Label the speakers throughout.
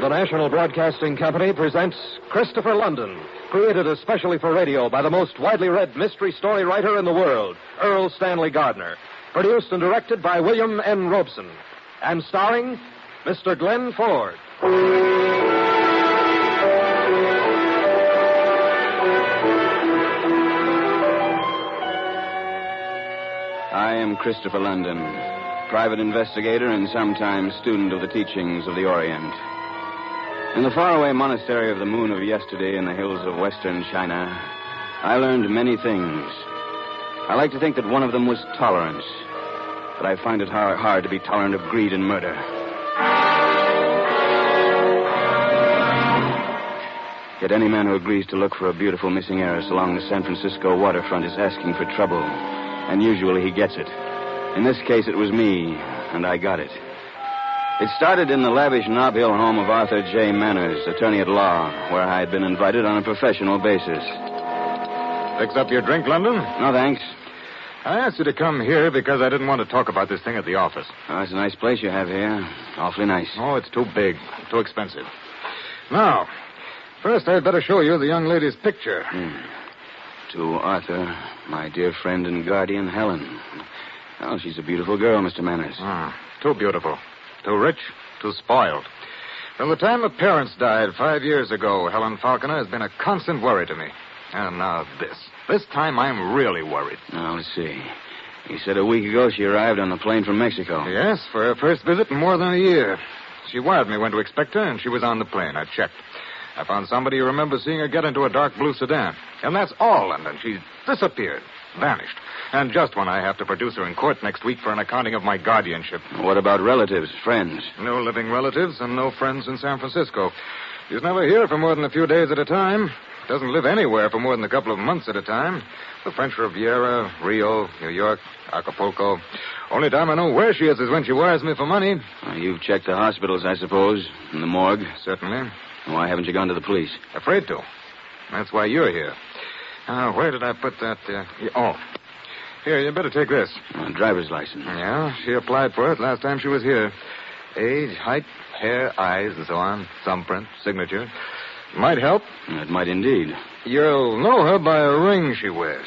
Speaker 1: The National Broadcasting Company presents Christopher London, created especially for radio by the most widely read mystery story writer in the world, Erle Stanley Gardner. Produced and directed by William N. Robeson. And starring Mr. Glenn Ford.
Speaker 2: I am Christopher London, private investigator and sometimes student of the teachings of the Orient. In the faraway monastery of the moon of yesterday in the hills of western China, I learned many things. I like to think that one of them was tolerance, but I find it hard to be tolerant of greed and murder. Yet any man who agrees to look for a beautiful missing heiress along the San Francisco waterfront is asking for trouble, and usually he gets it. In this case, it was me, and I got it. It started in the lavish Nob Hill home of Arthur J. Manners, attorney at law, where I had been invited on a professional basis.
Speaker 3: Fix up your drink, London?
Speaker 2: No, thanks.
Speaker 3: I asked you to come here because I didn't want to talk about this thing at the office.
Speaker 2: Oh, it's a nice place you have here. Awfully nice.
Speaker 3: Oh, it's too big, too expensive. Now, first I'd better show you the young lady's picture.
Speaker 2: To Arthur, my dear friend and guardian, Helen. Oh, she's a beautiful girl, Mr. Manners.
Speaker 3: Too beautiful. Too rich, too spoiled. From the time her parents died 5 years ago, Helen Falconer has been a constant worry to me. And now this. This time I'm really worried.
Speaker 2: Now, let's see. You said a week ago she arrived on the plane from Mexico.
Speaker 3: Yes, for her first visit in more than a year. She wired me when to expect her, and she was on the plane. I checked. I found somebody who remembers seeing her get into a dark blue sedan. And that's all, London. She's disappeared. Vanished. And just when I have to produce her in court next week for an accounting of my guardianship.
Speaker 2: What about relatives, friends?
Speaker 3: No living relatives and no friends in San Francisco. She's never here for more than a few days at a time. Doesn't live anywhere for more than a couple of months at a time. The French Riviera, Rio, New York, Acapulco. Only time I know where she is when she wires me for money.
Speaker 2: You've checked the hospitals, I suppose, and the morgue.
Speaker 3: Certainly.
Speaker 2: Why haven't you gone to the police?
Speaker 3: Afraid to. That's why you're here. Where did I put that? Here, you better take this.
Speaker 2: Driver's license.
Speaker 3: Yeah, she applied for it last time she was here. Age, height, hair, eyes, and so on. Thumbprint, signature. Might help.
Speaker 2: It might indeed.
Speaker 3: You'll know her by a ring she wears.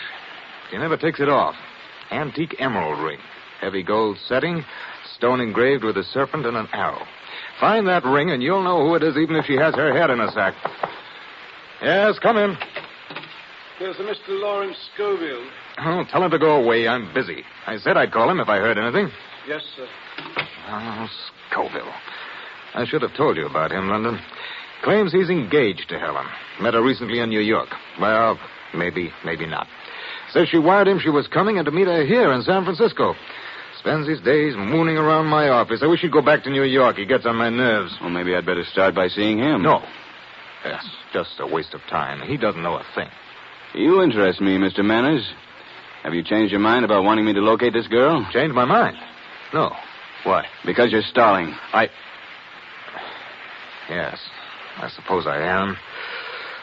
Speaker 3: She never takes it off. Antique emerald ring. Heavy gold setting, stone engraved with a serpent and an arrow. Find that ring and you'll know who it is even if she has her head in a sack. Yes, come in.
Speaker 4: There's a Mr. Lawrence Scoville.
Speaker 3: Oh, tell him to go away. I'm busy. I said I'd call him if I heard anything.
Speaker 4: Yes, sir.
Speaker 3: Oh, Scoville. I should have told you about him, London. Claims he's engaged to Helen. Met her recently in New York. Well, maybe not. Says she wired him she was coming and to meet her here in San Francisco. Spends his days mooning around my office. I wish he'd go back to New York. He gets on my nerves.
Speaker 2: Well, maybe I'd better start by seeing him.
Speaker 3: No. Yes, just a waste of time. He doesn't know a thing.
Speaker 2: You interest me, Mr. Manners. Have you changed your mind about wanting me to locate this girl?
Speaker 3: Changed my mind? No. Why?
Speaker 2: Because you're stalling.
Speaker 3: Yes, I suppose I am.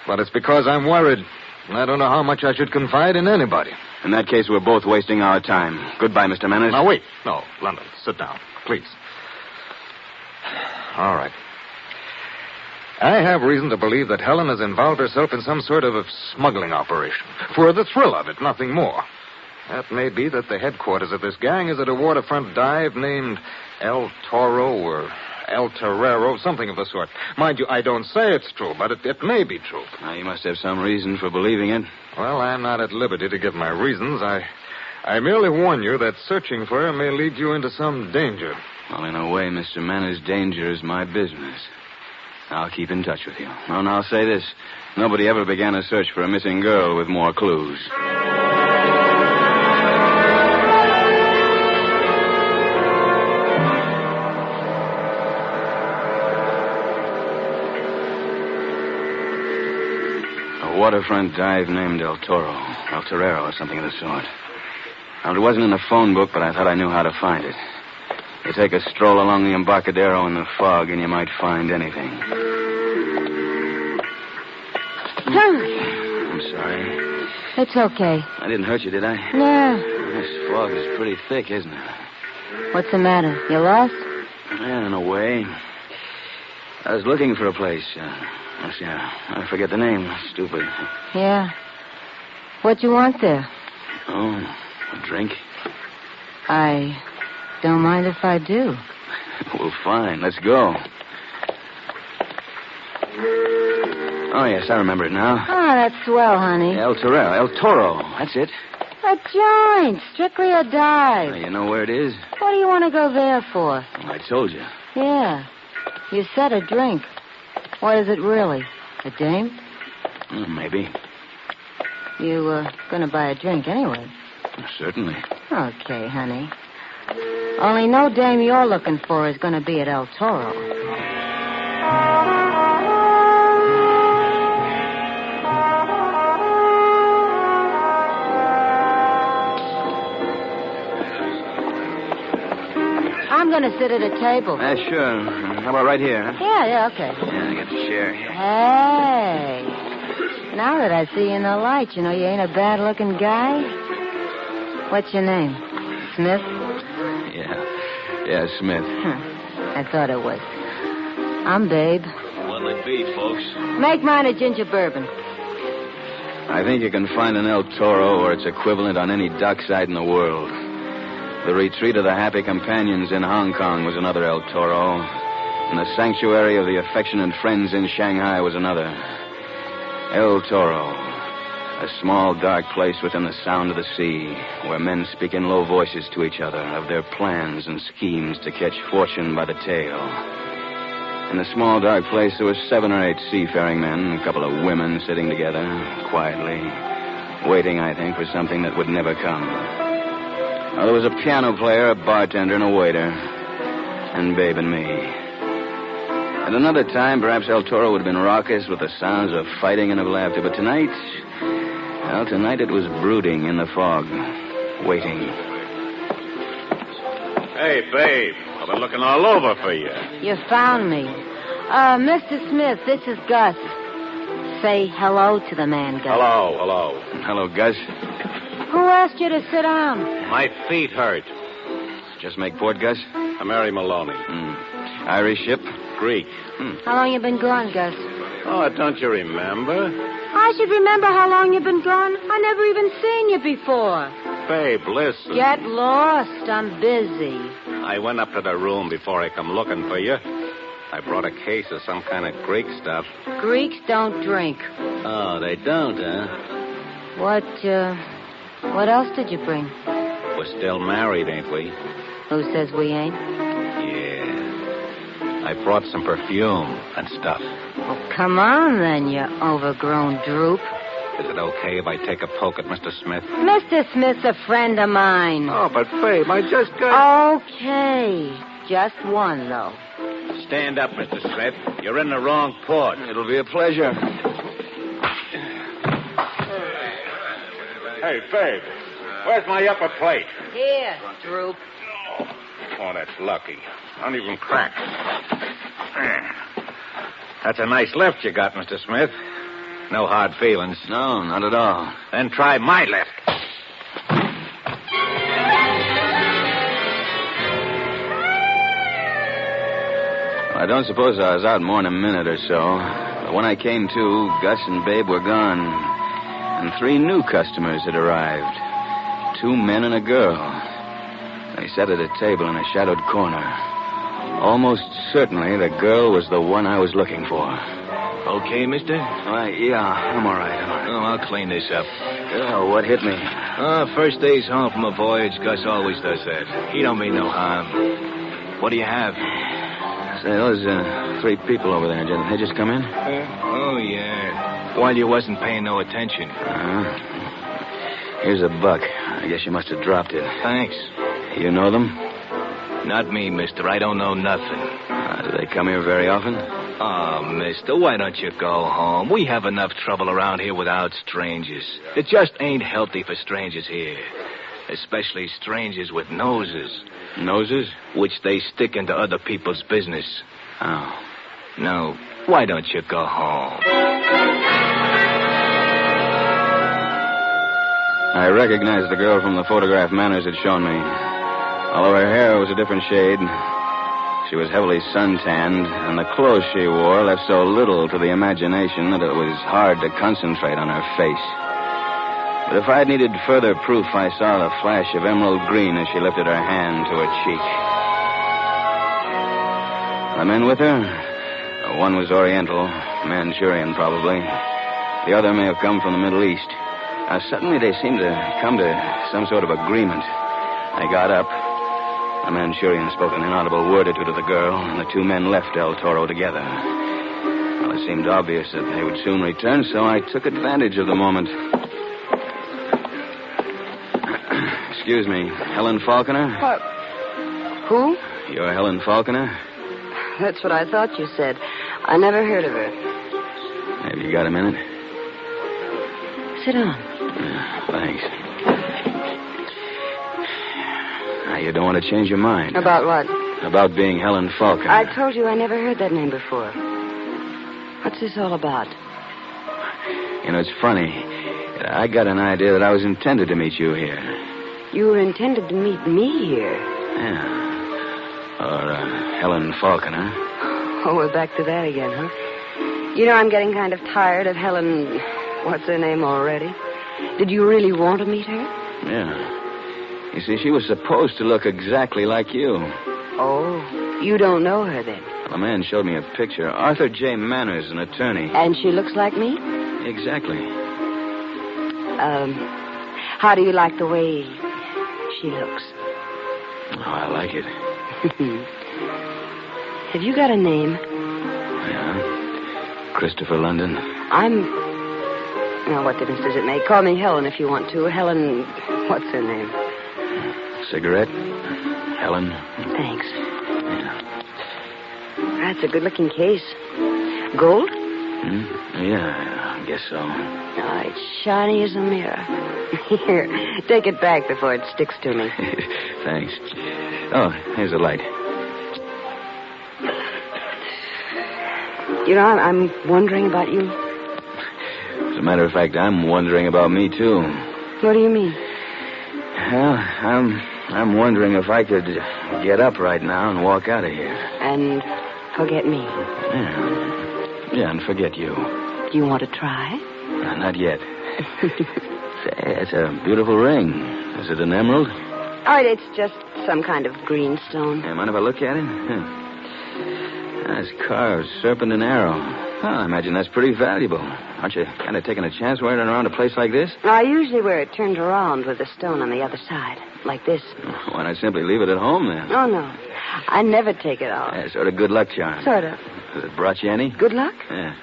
Speaker 3: But it's because I'm worried. I don't know how much I should confide in anybody.
Speaker 2: In that case, we're both wasting our time. Goodbye, Mr. Manners.
Speaker 3: Now, wait. No, London, sit down, please. All right. I have reason to believe that Helen has involved herself in some sort of a smuggling operation. For the thrill of it, nothing more. That may be that the headquarters of this gang is at a waterfront dive named El Toro or El Torero, something of the sort. Mind you, I don't say it's true, but it may be true.
Speaker 2: Now, you must have some reason for believing it.
Speaker 3: Well, I'm not at liberty to give my reasons. I merely warn you that searching for her may lead you into some danger.
Speaker 2: Well, in a way, Mr. Manners, danger is my business. I'll keep in touch with you. And I'll say this. Nobody ever began a search for a missing girl with more clues. A waterfront dive named El Torero, or something of the sort. Well, it wasn't in the phone book, but I thought I knew how to find it. You take a stroll along the Embarcadero in the fog, and you might find anything. I'm sorry.
Speaker 5: It's okay.
Speaker 2: I didn't hurt you, did I?
Speaker 5: No.
Speaker 2: This fog is pretty thick, isn't it?
Speaker 5: What's the matter? You lost?
Speaker 2: Yeah, in a way. I was looking for a place. I forget the name. Stupid.
Speaker 5: Yeah. What you want there?
Speaker 2: Oh, a drink?
Speaker 5: I don't mind if I do.
Speaker 2: Well, fine. Let's go. Oh, yes, I remember it now.
Speaker 5: Oh, that's swell, honey.
Speaker 2: El Toro. That's it.
Speaker 5: A joint. Strictly a dive.
Speaker 2: You know where it is?
Speaker 5: What do you want to go there for?
Speaker 2: Well, I told you.
Speaker 5: Yeah. You said a drink. What is it really? A dame?
Speaker 2: Maybe.
Speaker 5: You gonna buy a drink anyway?
Speaker 2: Certainly.
Speaker 5: Okay, honey. Only no dame you're looking for is gonna be at El Toro. I'm gonna sit at a table.
Speaker 2: Sure. How about right here? Huh?
Speaker 5: Yeah, okay.
Speaker 2: Yeah, I got the chair here.
Speaker 5: Hey. Now that I see you in the light, you know you ain't a bad-looking guy. What's your name? Smith?
Speaker 2: Yeah, Smith.
Speaker 5: I thought it was. I'm Babe.
Speaker 2: What'll it be, folks?
Speaker 5: Make mine a ginger bourbon.
Speaker 2: I think you can find an El Toro or its equivalent on any dockside in the world. The retreat of the Happy Companions in Hong Kong was another El Toro. And the sanctuary of the affectionate friends in Shanghai was another. El Toro. A small, dark place within the sound of the sea, where men speak in low voices to each other of their plans and schemes to catch fortune by the tail. In the small, dark place, there were 7 or 8 seafaring men, a couple of women sitting together, quietly, waiting, I think, for something that would never come. Now, there was a piano player, a bartender, and a waiter, and Babe and me. At another time, perhaps El Toro would have been raucous with the sounds of fighting and of laughter, but tonight it was brooding in the fog, waiting.
Speaker 6: Hey, Babe, I've been looking all over for you.
Speaker 5: You found me. Mr. Smith, this is Gus. Say hello to the man, Gus.
Speaker 6: Hello.
Speaker 2: Hello, Gus.
Speaker 5: Who asked you to sit down?
Speaker 6: My feet hurt.
Speaker 2: Just make port, Gus?
Speaker 6: I'm Mary Maloney.
Speaker 2: Irish ship?
Speaker 6: Greek.
Speaker 5: How long you been gone, Gus?
Speaker 6: Oh, don't you remember?
Speaker 5: I should remember how long you've been gone. I never even seen you before.
Speaker 6: Babe, listen.
Speaker 5: Get lost. I'm busy.
Speaker 6: I went up to the room before I come looking for you. I brought a case of some kind of Greek stuff.
Speaker 5: Greeks don't drink.
Speaker 6: Oh, they don't, huh?
Speaker 5: What else did you bring?
Speaker 6: We're still married, ain't we?
Speaker 5: Who says we ain't?
Speaker 6: Yeah. I brought some perfume and stuff.
Speaker 5: Oh, come on, then, you overgrown droop.
Speaker 6: Is it okay if I take a poke at Mr. Smith?
Speaker 5: Mr. Smith's a friend of mine.
Speaker 6: Oh, but, Babe, I just got...
Speaker 5: Okay. Just one, though.
Speaker 6: Stand up, Mr. Smith. You're in the wrong port.
Speaker 2: It'll be a pleasure.
Speaker 6: Hey, Babe, where's my upper plate?
Speaker 5: Here, droop.
Speaker 6: Oh, that's lucky. Not even cracked. That's a nice lift you got, Mr. Smith. No hard feelings.
Speaker 2: No, not at all.
Speaker 6: Then try my lift.
Speaker 2: I don't suppose I was out more than a minute or so. But when I came to, Gus and Babe were gone. And 3 new customers had arrived. 2 men and a girl. They sat at a table in a shadowed corner. Almost certainly the girl was the one I was looking for.
Speaker 7: Okay, mister?
Speaker 2: Yeah, I'm all right.
Speaker 7: Oh, I'll clean this up.
Speaker 2: Oh, what hit me?
Speaker 7: First day's home from a voyage. Gus always does that. He don't mean no harm. What do you have?
Speaker 2: Say, those 3 people over there, they just come in?
Speaker 7: Oh, yeah. While you wasn't paying no attention.
Speaker 2: Here's $1. I guess you must have dropped it.
Speaker 7: Thanks.
Speaker 2: You know them?
Speaker 7: Not me, mister. I don't know nothing.
Speaker 2: Do they come here very often?
Speaker 7: Oh, mister, why don't you go home? We have enough trouble around here without strangers. It just ain't healthy for strangers here. Especially strangers with noses.
Speaker 2: Noses?
Speaker 7: Which they stick into other people's business.
Speaker 2: Oh.
Speaker 7: Now, why don't you go home?
Speaker 2: I recognized the girl from the photograph Manners had shown me. Although her hair was a different shade, She was heavily suntanned, and the clothes she wore left so little to the imagination that it was hard to concentrate on her face. But if I had needed further proof, I saw the flash of emerald green as she lifted her hand to her cheek. The men with her? One was Oriental, Manchurian probably. The other may have come from the Middle East. Suddenly they seemed to come to some sort of agreement. I got up. The Manchurian spoke an inaudible word or two to the girl, and the two men left El Toro together. Well, it seemed obvious that they would soon return, so I took advantage of the moment. Excuse me, Helen Falconer?
Speaker 5: What? Who?
Speaker 2: You're Helen Falconer?
Speaker 5: That's what I thought you said. I never heard of her.
Speaker 2: Have you got a minute?
Speaker 5: Sit down.
Speaker 2: Thanks. Now, you don't want to change your mind.
Speaker 5: About what?
Speaker 2: About being Helen Falconer.
Speaker 5: I told you I never heard that name before. What's this all about?
Speaker 2: You know, it's funny. I got an idea that I was intended to meet you here.
Speaker 5: You were intended to meet me here?
Speaker 2: Yeah. Or Helen Falconer.
Speaker 5: Oh, we're back to that again, huh? You know, I'm getting kind of tired of Helen... What's her name already? Did you really want to meet her?
Speaker 2: Yeah. You see, she was supposed to look exactly like you.
Speaker 5: Oh, you don't know her then?
Speaker 2: Well, a man showed me a picture. Arthur J. Manners, an attorney.
Speaker 5: And she looks like me?
Speaker 2: Exactly.
Speaker 5: How do you like the way she looks?
Speaker 2: Oh, I like it.
Speaker 5: Have you got a name?
Speaker 2: Yeah. Christopher London.
Speaker 5: Now, what difference does it make? Call me Helen if you want to. Helen... What's her name?
Speaker 2: Cigarette? Helen?
Speaker 5: Thanks.
Speaker 2: Yeah.
Speaker 5: That's a good-looking case. Gold?
Speaker 2: Yeah, I guess so.
Speaker 5: Oh, it's shiny as a mirror. Here, take it back before it sticks to me.
Speaker 2: Thanks. Oh, here's a light.
Speaker 5: You know, I'm wondering about you.
Speaker 2: As a matter of fact, I'm wondering about me, too.
Speaker 5: What do you mean?
Speaker 2: Well, I'm wondering if I could get up right now and walk out of here.
Speaker 5: And forget me.
Speaker 2: Yeah, and forget you.
Speaker 5: Do you want to try?
Speaker 2: Not yet. Say, it's a beautiful ring. Is it an emerald?
Speaker 5: Oh, it's just some kind of green stone.
Speaker 2: Hey, mind if I look at it? It's carved, serpent and arrow. Well, I imagine that's pretty valuable. Aren't you kind of taking a chance wearing it around a place like this?
Speaker 5: I usually wear it turned around with the stone on the other side, like this.
Speaker 2: Why not simply leave it at home, then?
Speaker 5: Oh, no. I never take it off.
Speaker 2: Yeah, sort of good luck charm.
Speaker 5: Sort of.
Speaker 2: Has it brought you any?
Speaker 5: Good luck?
Speaker 2: Yeah.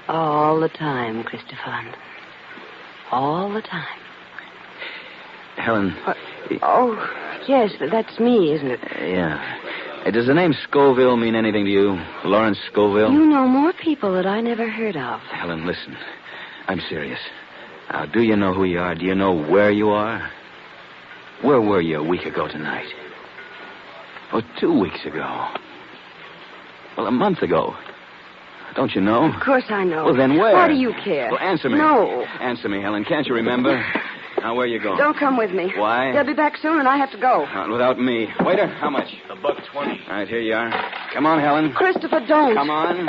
Speaker 5: All the time, Christopher London. All the time.
Speaker 2: Helen.
Speaker 5: Oh, yes, that's me, isn't it?
Speaker 2: Yeah. Hey, does the name Scoville mean anything to you? Lawrence Scoville?
Speaker 5: You know more people that I never heard of.
Speaker 2: Helen, listen. I'm serious. Now, do you know who you are? Do you know where you are? Where were you a week ago tonight? Oh, 2 weeks ago. Well, a month ago. Don't you know?
Speaker 5: Of course I know.
Speaker 2: Well, then where?
Speaker 5: Why do you care?
Speaker 2: Well, answer me.
Speaker 5: No.
Speaker 2: Answer me, Helen. Can't you remember? Now, where are you going?
Speaker 5: Don't come with me.
Speaker 2: Why?
Speaker 5: They'll be back soon, and I have to go.
Speaker 2: Not without me. Waiter, how much?
Speaker 6: $1.20.
Speaker 2: All right, here you are. Come on, Helen.
Speaker 5: Christopher, don't.
Speaker 2: Come on.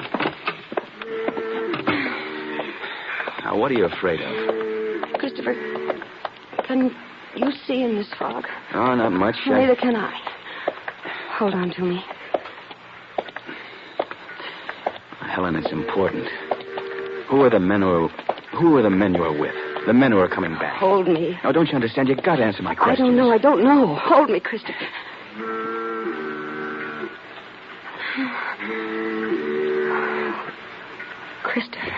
Speaker 2: Now, what are you afraid of?
Speaker 5: Christopher, can you see in this fog?
Speaker 2: Oh, not much.
Speaker 5: Neither can I. Hold on to me.
Speaker 2: Helen, it's important. Who are the men you are with? The men who are coming back.
Speaker 5: Hold me.
Speaker 2: Now, don't you understand? You got to answer my question.
Speaker 5: I don't know. Hold me, Christopher. Christopher.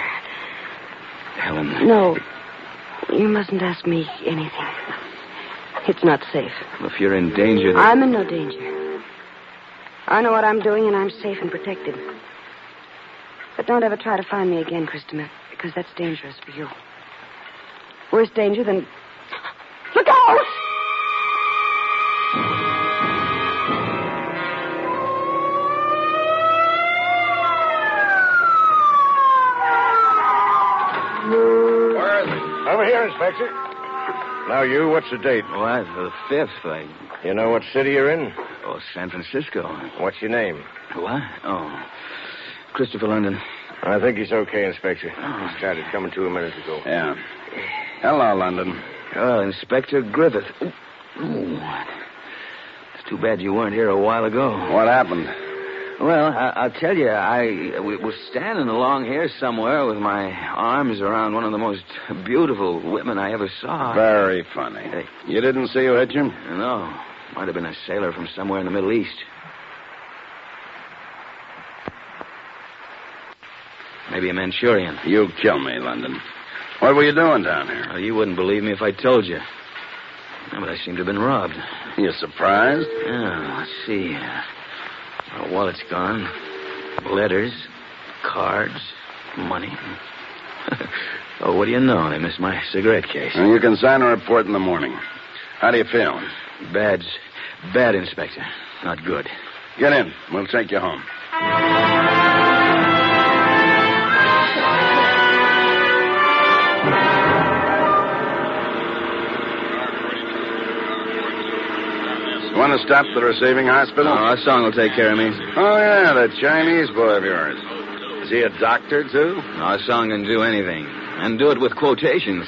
Speaker 2: Helen.
Speaker 5: No. You mustn't ask me anything. It's not safe.
Speaker 2: Well, if you're in danger...
Speaker 5: I'm in no danger. I know what I'm doing, and I'm safe and protected. But don't ever try to find me again, Christopher, because that's dangerous for you. Worse danger than... Look out!
Speaker 3: Where is he? Over here, Inspector. Now, you, what's the date?
Speaker 2: Why, for the 5th,
Speaker 3: You know what city you're in?
Speaker 7: Oh, San Francisco.
Speaker 8: What's your name?
Speaker 7: What? Oh, Christopher London.
Speaker 8: I think he's okay, Inspector. He started coming to a minute ago.
Speaker 2: Yeah. Hello, London.
Speaker 7: Oh, Inspector Griffith. Ooh. It's too bad you weren't here a while ago.
Speaker 2: What happened?
Speaker 7: Well, I'll tell you, I was standing along here somewhere with my arms around one of the most beautiful women I ever saw.
Speaker 2: Very funny. You didn't see who hit you?
Speaker 7: No. Might have been a sailor from somewhere in the Middle East. Maybe a Manchurian.
Speaker 2: You kill me, London. What were you doing down here?
Speaker 7: Oh, you wouldn't believe me if I told you. Yeah, but I seem to have been robbed.
Speaker 2: You surprised?
Speaker 7: Yeah, let's see. My wallet's gone. Letters, cards, money. Oh, what do you know? They missed my cigarette case.
Speaker 2: Well, you can sign a report in the morning. How do you feel?
Speaker 7: Bad, Inspector. Not good.
Speaker 2: Get in. We'll take you home. Want to stop at the receiving hospital?
Speaker 7: Oh, our song will take care of me.
Speaker 2: Oh, yeah, that Chinese boy of yours. Is he a doctor, too?
Speaker 7: Our song can do anything. And do it with quotations.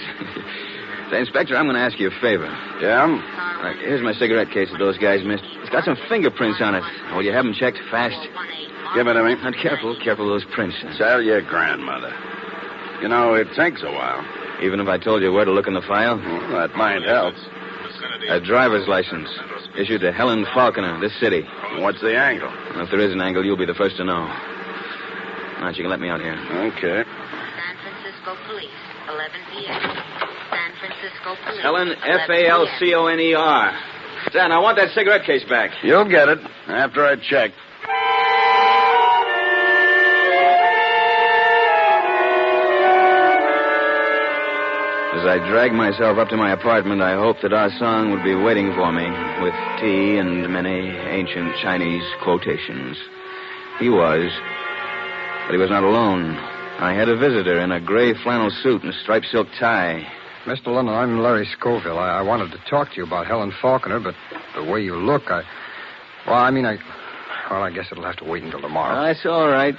Speaker 7: Say, Inspector, I'm going to ask you a favor.
Speaker 2: Yeah?
Speaker 7: Right, here's my cigarette case that those guys missed. It's got some fingerprints on it. Will you have them checked fast?
Speaker 2: Give it to me.
Speaker 7: Not careful of those prints.
Speaker 2: Tell your grandmother. You know, it takes a while.
Speaker 7: Even if I told you where to look in the file?
Speaker 2: Well, that might help.
Speaker 7: A driver's license. Issued to Helen Falconer, this city.
Speaker 2: What's the angle?
Speaker 7: Well, if there is an angle, you'll be the first to know. Now, you can let me out here.
Speaker 2: Okay.
Speaker 9: San Francisco Police, 11 p.m. San Francisco Police.
Speaker 7: Helen, Falconer. Dan, I want that cigarette case back.
Speaker 2: You'll get it after I check.
Speaker 7: As I dragged myself up to my apartment, I hoped that Ah Song would be waiting for me with tea and many ancient Chinese quotations. He was, but he was not alone. I had a visitor in a gray flannel suit and striped silk tie.
Speaker 10: Mr. London, I'm Larry Scoville. I wanted to talk to you about Helen Falconer, but the way you look, I guess it'll have to wait until tomorrow.
Speaker 7: That's all right.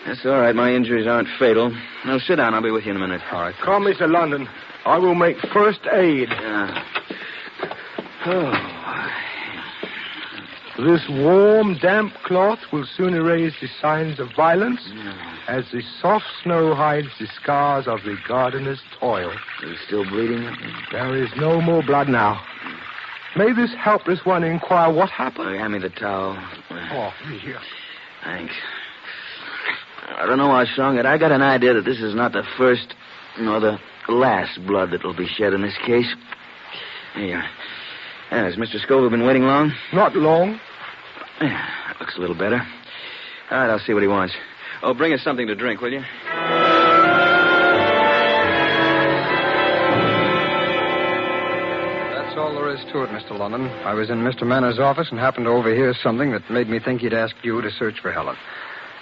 Speaker 7: That's all right. My injuries aren't fatal. Now, sit down. I'll be with you in a minute.
Speaker 10: All right.
Speaker 8: Come, Mr. London. I will make first aid. This warm, damp cloth will soon erase the signs of violence, as the soft snow hides the scars of the gardener's toil.
Speaker 7: Are you still bleeding?
Speaker 8: There is no more blood now. May this helpless one inquire what happened?
Speaker 7: Hand me the towel.
Speaker 8: Oh, here.
Speaker 7: Thanks. I don't know, Ah Song, but I got an idea that this is not the first nor the last blood that will be shed in this case. Here. Has Mr. Scoville been waiting long?
Speaker 8: Not long.
Speaker 7: That looks a little better. All right, I'll see what he wants. Oh, bring us something to drink, will you?
Speaker 10: That's all there is to it, Mr. London. I was in Mr. Manor's office and happened to overhear something that made me think he'd asked you to search for Helen.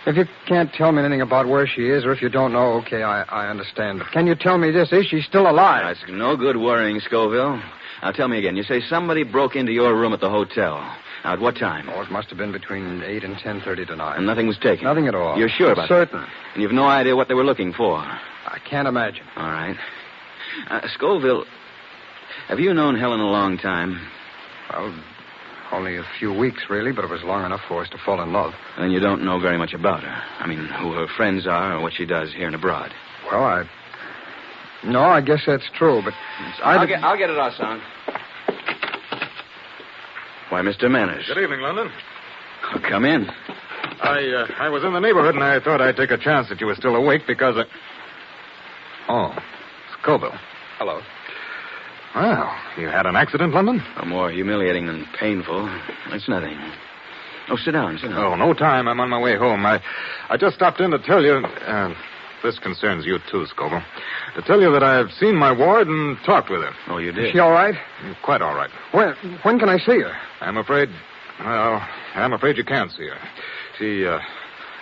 Speaker 10: If you can't tell me anything about where she is, or if you don't know, okay, I understand. But can you tell me this? Is she still alive?
Speaker 7: That's no good worrying, Scoville. Now, tell me again. You say somebody broke into your room at the hotel. Now, at what time?
Speaker 10: Oh, it must have been between 8 and 10:30 tonight.
Speaker 7: And nothing was taken?
Speaker 10: Nothing at all.
Speaker 7: You're sure about
Speaker 10: Certain.
Speaker 7: that? And you've no idea what they were looking for?
Speaker 10: I can't imagine.
Speaker 7: All right. Scoville, have you known Helen a long time?
Speaker 10: Well, only a few weeks, really, but it was long enough for us to fall in love.
Speaker 7: And you don't know very much about her. I mean, who her friends are or what she does here and abroad.
Speaker 10: Well, No, I guess that's true, but...
Speaker 7: I'll get it, Ah Song. Why, Mr. Manners.
Speaker 3: Good evening, London.
Speaker 7: Oh, come in.
Speaker 3: I was in the neighborhood, and I thought I'd take a chance that you were still awake because Oh, Scoville.
Speaker 10: Hello.
Speaker 3: Well, you had an accident, London?
Speaker 7: More humiliating than painful. It's nothing. Oh, sit down.
Speaker 3: Oh, no time. I'm on my way home. I just stopped in to tell you... this concerns you, too, Scoville. To tell you that I've seen my ward and talked with her.
Speaker 7: Oh, you did?
Speaker 10: Is she all right?
Speaker 3: Quite all right.
Speaker 10: When can I see her?
Speaker 3: I'm afraid you can't see her.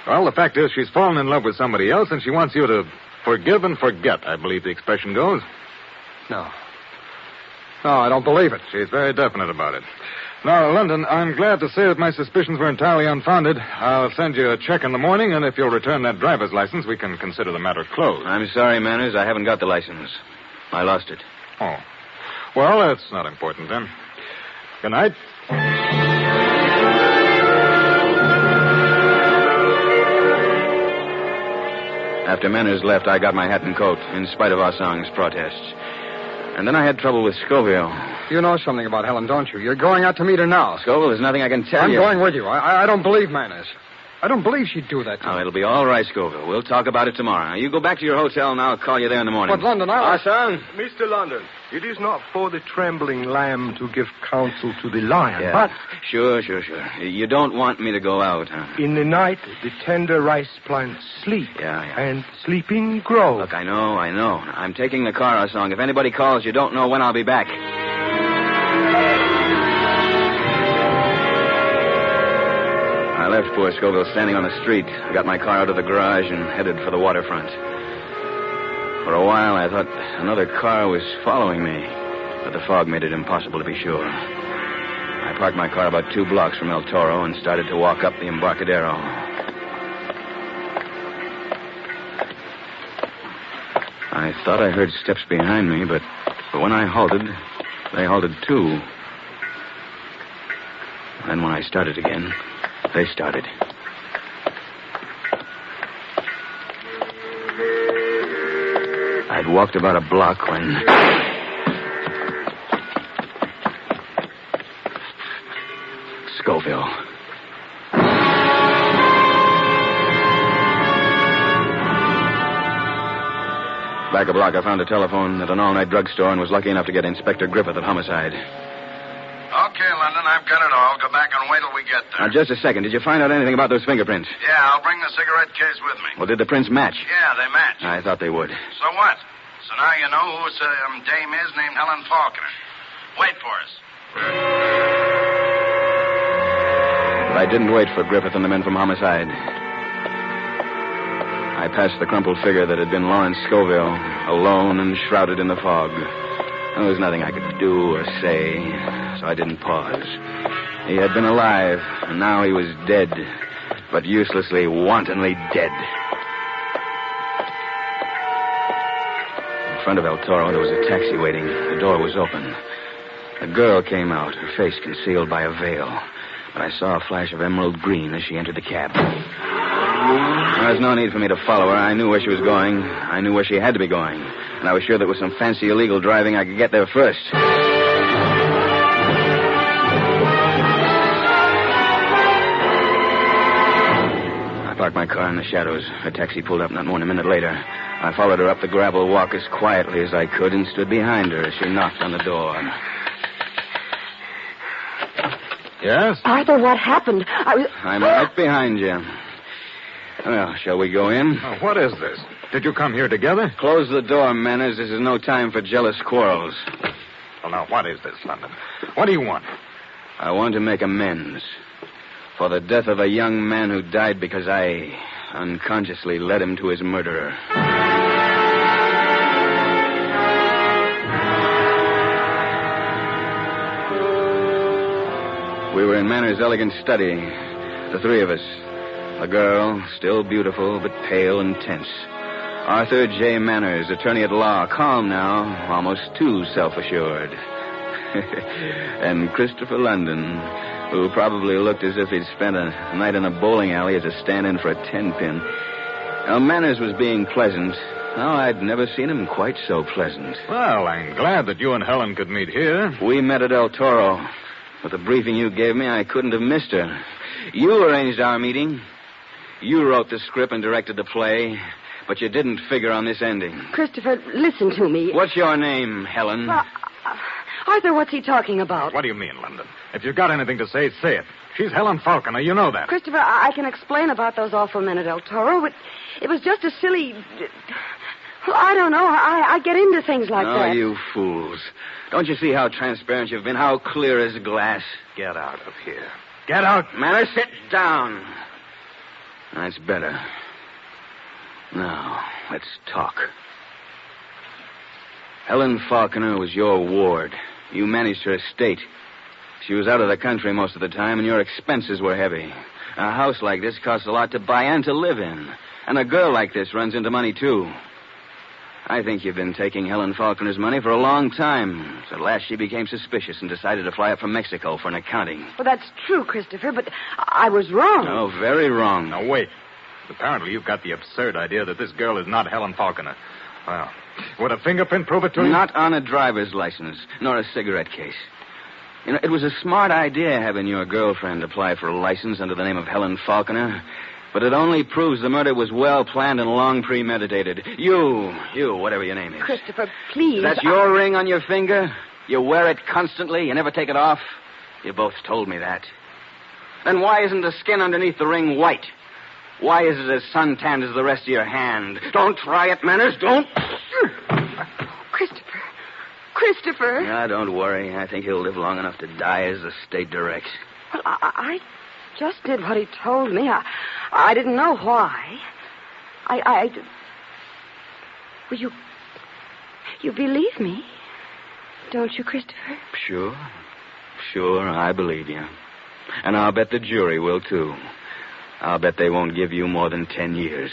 Speaker 3: The fact is she's fallen in love with somebody else, and she wants you to forgive and forget, I believe the expression goes.
Speaker 10: No, I don't believe it.
Speaker 3: She's very definite about it. Now, London, I'm glad to say that my suspicions were entirely unfounded. I'll send you a check in the morning, and if you'll return that driver's license, we can consider the matter closed.
Speaker 7: I'm sorry, Manners. I haven't got the license. I lost it.
Speaker 3: Oh. Well, that's not important, then. Good night.
Speaker 7: After Manners left, I got my hat and coat, in spite of Asang's protests. And then I had trouble with Scoville.
Speaker 10: You know something about Helen, don't you? You're going out to meet her now.
Speaker 7: Scoville, there's nothing I can tell you.
Speaker 10: I'm going with you. I don't believe Manners. I don't believe she'd do that to
Speaker 7: Oh,
Speaker 10: me.
Speaker 7: it'll be all right, Scoville. We'll talk about it tomorrow. Now, you go back to your hotel, and I'll call you there in the morning.
Speaker 10: But, London,
Speaker 7: Asang?
Speaker 8: Mr. London, it is not for the trembling lamb to give counsel to the lion,
Speaker 7: Yeah.
Speaker 8: but
Speaker 7: Sure. You don't want me to go out, huh?
Speaker 8: in the night the tender rice plants sleep,
Speaker 7: Yeah.
Speaker 8: and sleeping grow.
Speaker 7: Look, I know. I'm taking the car, Asang. If anybody calls, you don't know when I'll be back. I left poor Scoville standing on the street. I got my car out of the garage and headed for the waterfront. For a while, I thought another car was following me, but the fog made it impossible to be sure. I parked my car about 2 blocks from El Toro and started to walk up the Embarcadero. I thought I heard steps behind me, but when I halted, they halted too. Then when I started again, they started. I'd walked about a block when... Scoville. Back a block, I found a telephone at an all-night drugstore and was lucky enough to get Inspector Griffith at Homicide.
Speaker 11: Okay, London, I've got it all. Go back and wait till we get there.
Speaker 7: Now, just a second. Did you find out anything about those fingerprints?
Speaker 11: Yeah, I'll bring the cigarette case with me.
Speaker 7: Well, did the prints match?
Speaker 11: Yeah, they match.
Speaker 7: I thought they would.
Speaker 11: So what? So now you know who dame is named Helen Faulkner. Wait for us.
Speaker 7: But I didn't wait for Griffith and the men from Homicide. I passed the crumpled figure that had been Lawrence Scoville, alone and shrouded in the fog. There was nothing I could do or say, so I didn't pause. He had been alive, and now he was dead, but uselessly, wantonly dead. In front of El Toro, there was a taxi waiting. The door was open. A girl came out, her face concealed by a veil. But I saw a flash of emerald green as she entered the cab. There was no need for me to follow her. I knew where she was going. I knew where she had to be going. And I was sure that with some fancy illegal driving, I could get there first. I parked my car in the shadows. Her taxi pulled up not more than a minute later. I followed her up the gravel walk as quietly as I could and stood behind her as she knocked on the door.
Speaker 3: Yes?
Speaker 5: Arthur, what happened?
Speaker 7: I'm right behind you. Well, shall we go in?
Speaker 3: Oh, what is this? Did you come here together?
Speaker 7: Close the door, Manners. This is no time for jealous quarrels.
Speaker 3: Well, now, what is this, London? What do you want?
Speaker 7: I want to make amends for the death of a young man who died because I unconsciously led him to his murderer. We were in Manners' elegant study, the three of us. A girl, still beautiful, but pale and tense. Arthur J. Manners, attorney at law, calm now, almost too self-assured. And Christopher London, who probably looked as if he'd spent a night in a bowling alley as a stand-in for a 10-pin. Now, Manners was being pleasant. Oh, I'd never seen him quite so pleasant.
Speaker 3: Well, I'm glad that you and Helen could meet here.
Speaker 7: We met at El Toro. With the briefing you gave me, I couldn't have missed her. You arranged our meeting. You wrote the script and directed the play, but you didn't figure on this ending.
Speaker 5: Christopher, listen to me.
Speaker 7: What's your name, Helen?
Speaker 5: Arthur, what's he talking about?
Speaker 3: What do you mean, London? If you've got anything to say, say it. She's Helen Faulkner. You know that.
Speaker 5: Christopher, I can explain about those awful men at El Toro, but it was just a silly... Well, I don't know. I get into things like that.
Speaker 7: Oh, you fools. Don't you see how transparent you've been? How clear as glass?
Speaker 3: Get out of here. Get out.
Speaker 7: Manners, sit down. That's better. Now, let's talk. Helen Faulkner was your ward. You managed her estate. She was out of the country most of the time, and your expenses were heavy. A house like this costs a lot to buy and to live in. And a girl like this runs into money, too. I think you've been taking Helen Faulkner's money for a long time. So at last she became suspicious and decided to fly up from Mexico for an accounting.
Speaker 5: Well, that's true, Christopher, but I was wrong.
Speaker 7: Oh, very wrong.
Speaker 3: Now, wait. Apparently you've got the absurd idea that this girl is not Helen Faulkner. Well, would a fingerprint prove it to you?
Speaker 7: Not on a driver's license, nor a cigarette case. You know, it was a smart idea having your girlfriend apply for a license under the name of Helen Faulkner. But it only proves the murder was well planned and long premeditated. You, whatever your name is.
Speaker 5: Christopher, please.
Speaker 7: That's your ring on your finger? You wear it constantly? You never take it off? You both told me that. Then why isn't the skin underneath the ring white? Why is it as suntanned as the rest of your hand? Don't try it, Manners. Don't.
Speaker 5: Christopher.
Speaker 7: Now, don't worry. I think he'll live long enough to die as the state directs.
Speaker 5: Well, I just did what he told me. I didn't know why. Well, you believe me, don't you, Christopher?
Speaker 7: Sure, I believe you. And I'll bet the jury will, too. I'll bet they won't give you more than 10 years.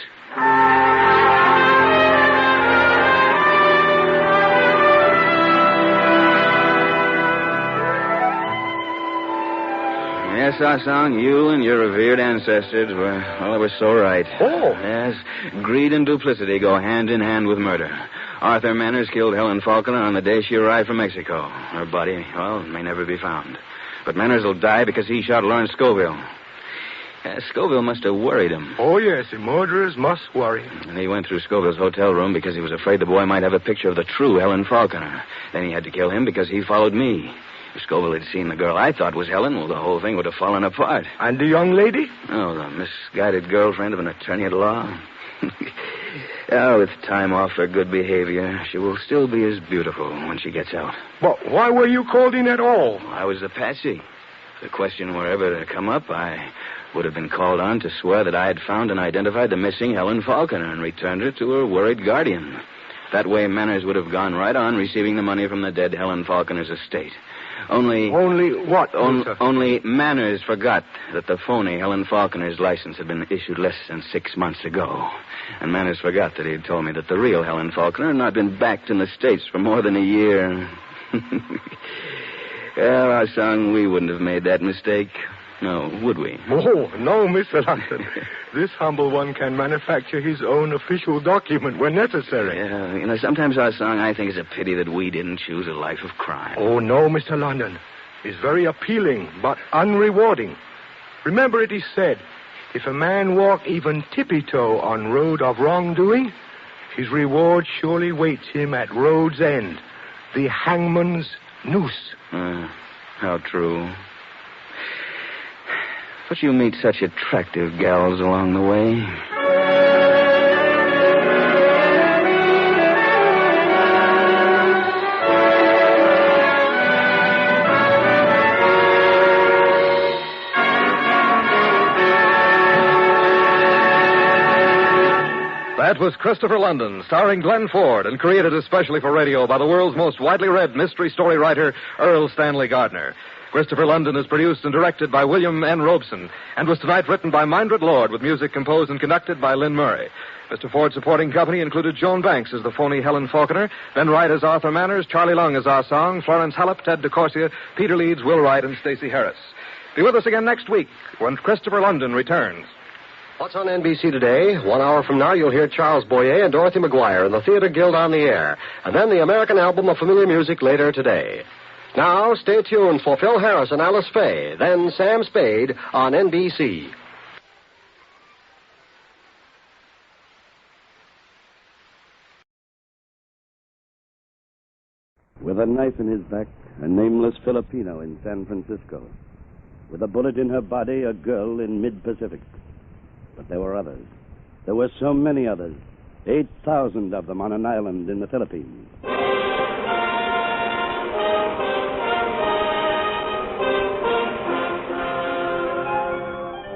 Speaker 7: Yes, Asang, you and your revered ancestors were so right.
Speaker 8: Oh.
Speaker 7: Yes, greed and duplicity go hand in hand with murder. Arthur Manners killed Helen Faulkner on the day she arrived from Mexico. Her body, may never be found. But Manners will die because he shot Lawrence Scoville. Scoville must have worried him.
Speaker 8: Oh, yes, the murderers must worry.
Speaker 7: And he went through Scoville's hotel room because he was afraid the boy might have a picture of the true Helen Faulkner. Then he had to kill him because he followed me. If Scoville had seen the girl I thought was Helen, well, the whole thing would have fallen apart.
Speaker 8: And the young lady?
Speaker 7: Oh, the misguided girlfriend of an attorney at law. With time off for good behavior, she will still be as beautiful when she gets out.
Speaker 8: But why were you called in at all?
Speaker 7: I was the patsy. If the question were ever to come up, I would have been called on to swear that I had found and identified the missing Helen Faulkner and returned her to her worried guardian. That way, Manners would have gone right on receiving the money from the dead Helen Faulkner's estate. Only
Speaker 8: what?
Speaker 7: Only Manners forgot that the phony Helen Faulkner's license had been issued less than 6 months ago. And Manners forgot that he had told me that the real Helen Faulkner had not been backed in the States for more than a year. Well, Asang, we wouldn't have made that mistake. No, would we?
Speaker 8: Oh, no, Mr. London. This humble one can manufacture his own official document when necessary.
Speaker 7: Yeah, sometimes, Asang, I think it's a pity that we didn't choose a life of crime.
Speaker 8: Oh, no, Mr. London. It's very appealing, but unrewarding. Remember it is said, if a man walk even tippy-toe on road of wrongdoing, his reward surely waits him at road's end, the hangman's noose.
Speaker 7: How true. But you meet such attractive gals along the way.
Speaker 1: That was Christopher London, starring Glenn Ford, and created especially for radio by the world's most widely read mystery story writer, Erle Stanley Gardner. Christopher London is produced and directed by William N. Robeson, and was tonight written by Mindred Lord, with music composed and conducted by Lynn Murray. Mr. Ford's supporting company included Joan Banks as the phony Helen Faulkner, Ben Wright as Arthur Manners, Charlie Lung as Asang, Florence Hallop, Ted DeCorsia, Peter Leeds, Will Wright, and Stacey Harris. Be with us again next week when Christopher London returns.
Speaker 12: What's on NBC today? 1 hour from now, you'll hear Charles Boyer and Dorothy McGuire in the Theater Guild on the Air. And then the American Album of Familiar Music later today. Now, stay tuned for Phil Harris and Alice Faye, then Sam Spade on NBC.
Speaker 13: With a knife in his back, a nameless Filipino in San Francisco. With a bullet in her body, a girl in mid-Pacific. But there were others. There were so many others. 8,000 of them on an island in the Philippines.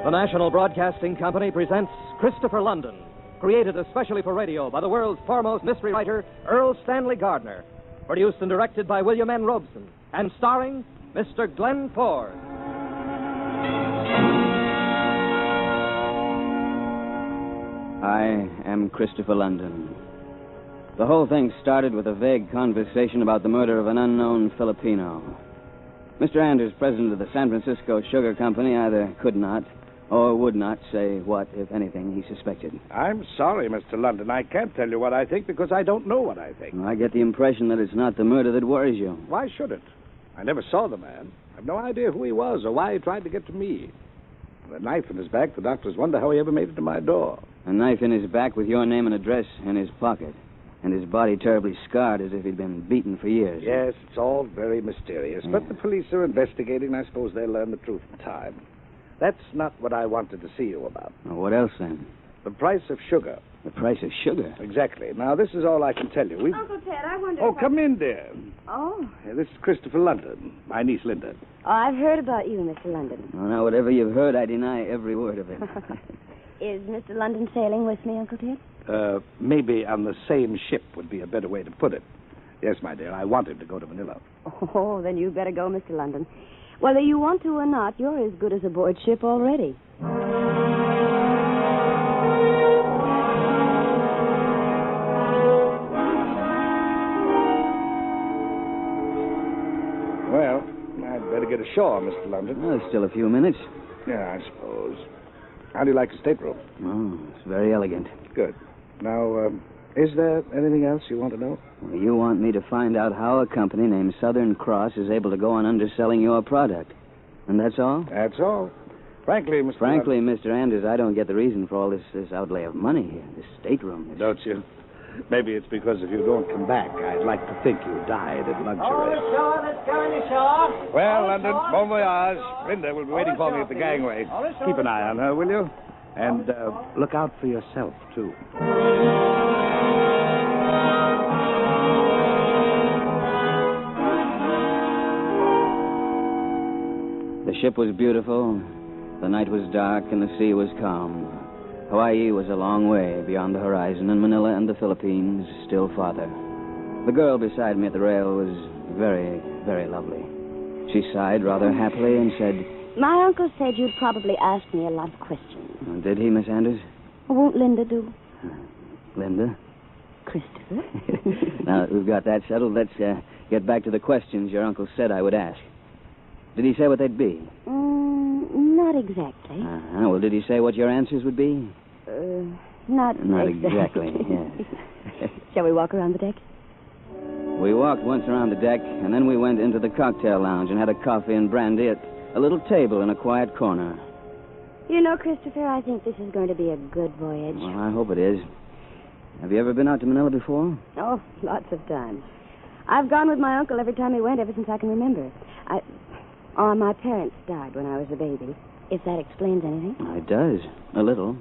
Speaker 1: The National Broadcasting Company presents Christopher London, created especially for radio by the world's foremost mystery writer, Erle Stanley Gardner. Produced and directed by William N. Robeson, and starring
Speaker 14: Mr. Glenn Ford.
Speaker 2: I am Christopher London. The whole thing started with a vague conversation about the murder of an unknown Filipino. Mr. Anders, president of the San Francisco Sugar Company, either could not or would not say what, if anything, he suspected.
Speaker 15: I'm sorry, Mr. London. I can't tell you what I think because I don't know what I think.
Speaker 2: I get the impression that it's not the murder that worries you.
Speaker 15: Why should it? I never saw the man. I've no idea who he was or why he tried to get to me. With a knife in his back, the doctors wonder how he ever made it to my door.
Speaker 2: A knife in his back with your name and address in his pocket. And his body terribly scarred as if he'd been beaten for years.
Speaker 15: Yes, it's all very mysterious.
Speaker 2: Yeah.
Speaker 15: But the police are investigating. I suppose they'll learn the truth in time. That's not what I wanted to see you about.
Speaker 2: Well, what else, then?
Speaker 15: The price of sugar.
Speaker 2: The price of sugar?
Speaker 15: Exactly. Now, this is all I can tell you.
Speaker 5: Uncle Ted, I wonder
Speaker 15: Oh, come in, dear.
Speaker 5: Oh.
Speaker 15: This is Christopher London, my niece Linda.
Speaker 5: Oh, I've heard about you, Mr. London.
Speaker 2: Well, now, whatever you've heard, I deny every word of it.
Speaker 5: Is Mr. London sailing with me, Uncle Ted?
Speaker 15: Maybe on the same ship would be a better way to put it. Yes, my dear, I want him to go to Manila.
Speaker 5: Oh, then you better go, Mr. London. Whether you want to or not, you're as good as aboard ship already.
Speaker 15: Well, I'd better get ashore, Mr. London.
Speaker 2: Well, there's still a few minutes.
Speaker 15: Yeah, I suppose. How do you like the stateroom?
Speaker 2: Oh, it's very elegant.
Speaker 15: Good. Now, is there anything else you want to know?
Speaker 2: Well, you want me to find out how a company named Southern Cross is able to go on underselling your product. And that's all?
Speaker 15: That's all. Frankly, Mr.
Speaker 2: Frankly, Mr. Anders, I don't get the reason for all this outlay of money here. This stateroom.
Speaker 15: Don't you? Maybe it's because if you don't come back, I'd like to think you died in luxury. Well, London, bon voyage. Linda will be waiting for me at the gangway. Keep an eye on her, will you? And look out for yourself, too.
Speaker 2: The ship was beautiful, the night was dark, and the sea was calm. Hawaii was a long way beyond the horizon, and Manila and the Philippines still farther. The girl beside me at the rail was very, very lovely. She sighed rather happily and said,
Speaker 5: My uncle said you'd probably ask me a lot of questions.
Speaker 2: Did he, Miss Anders?
Speaker 5: Won't Linda do?
Speaker 2: Linda?
Speaker 5: Christopher?
Speaker 2: Now that we've got that settled, let's get back to the questions your uncle said I would ask. Did he say what they'd be?
Speaker 5: Not exactly.
Speaker 2: Well, did he say what your answers would be?
Speaker 5: Not
Speaker 2: exactly, yes.
Speaker 5: Shall we walk around the deck?
Speaker 2: We walked once around the deck, and then we went into the cocktail lounge and had a coffee and brandy at a little table in a quiet corner.
Speaker 5: You know, Christopher, I think this is going to be a good voyage.
Speaker 2: Well, I hope it is. Have you ever been out to Manila before?
Speaker 5: Oh, lots of times. I've gone with my uncle every time he went, ever since I can remember. My parents died when I was a baby. If that explains anything.
Speaker 2: It does. A little.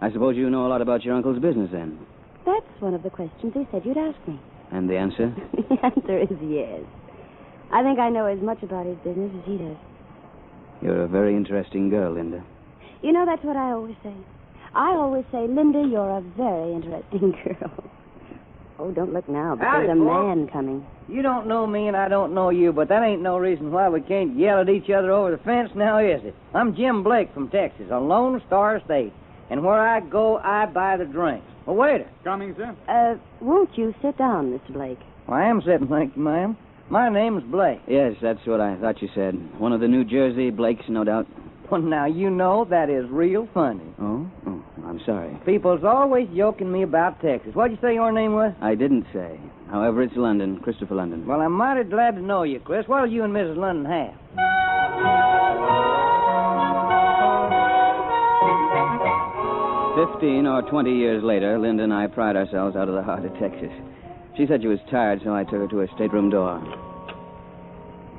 Speaker 2: I suppose you know a lot about your uncle's business, then.
Speaker 5: That's one of the questions he said you'd ask me.
Speaker 2: And the answer?
Speaker 5: The answer is yes. I think I know as much about his business as he does.
Speaker 2: You're a very interesting girl, Linda.
Speaker 5: You know, that's what I always say. I always say, Linda, you're a very interesting girl. Oh, don't look now, but
Speaker 16: Howdy,
Speaker 5: there's a
Speaker 16: folks.
Speaker 5: man coming.
Speaker 16: You don't know me and I don't know you, but that ain't no reason why we can't yell at each other over the fence, now is it? I'm Jim Blake from Texas, on Lone Star State. And where I go, I buy the drinks. Well, waiter.
Speaker 14: Coming, sir.
Speaker 5: Won't you sit down, Mr. Blake?
Speaker 16: Well, I am sitting, thank you, ma'am. My name's Blake.
Speaker 2: Yes, that's what I thought you said. One of the New Jersey Blakes, no doubt.
Speaker 16: Well, now, you know that is real funny.
Speaker 2: Oh, I'm sorry.
Speaker 16: People's always joking me about Texas. What'd you say your name was?
Speaker 2: I didn't say. However, it's London, Christopher London.
Speaker 16: Well, I'm mighty glad to know you, Chris. What'll you and Mrs. London have?
Speaker 2: 15 or 20 years later, Linda and I pried ourselves out of the heart of Texas. She said she was tired, so I took her to her stateroom door.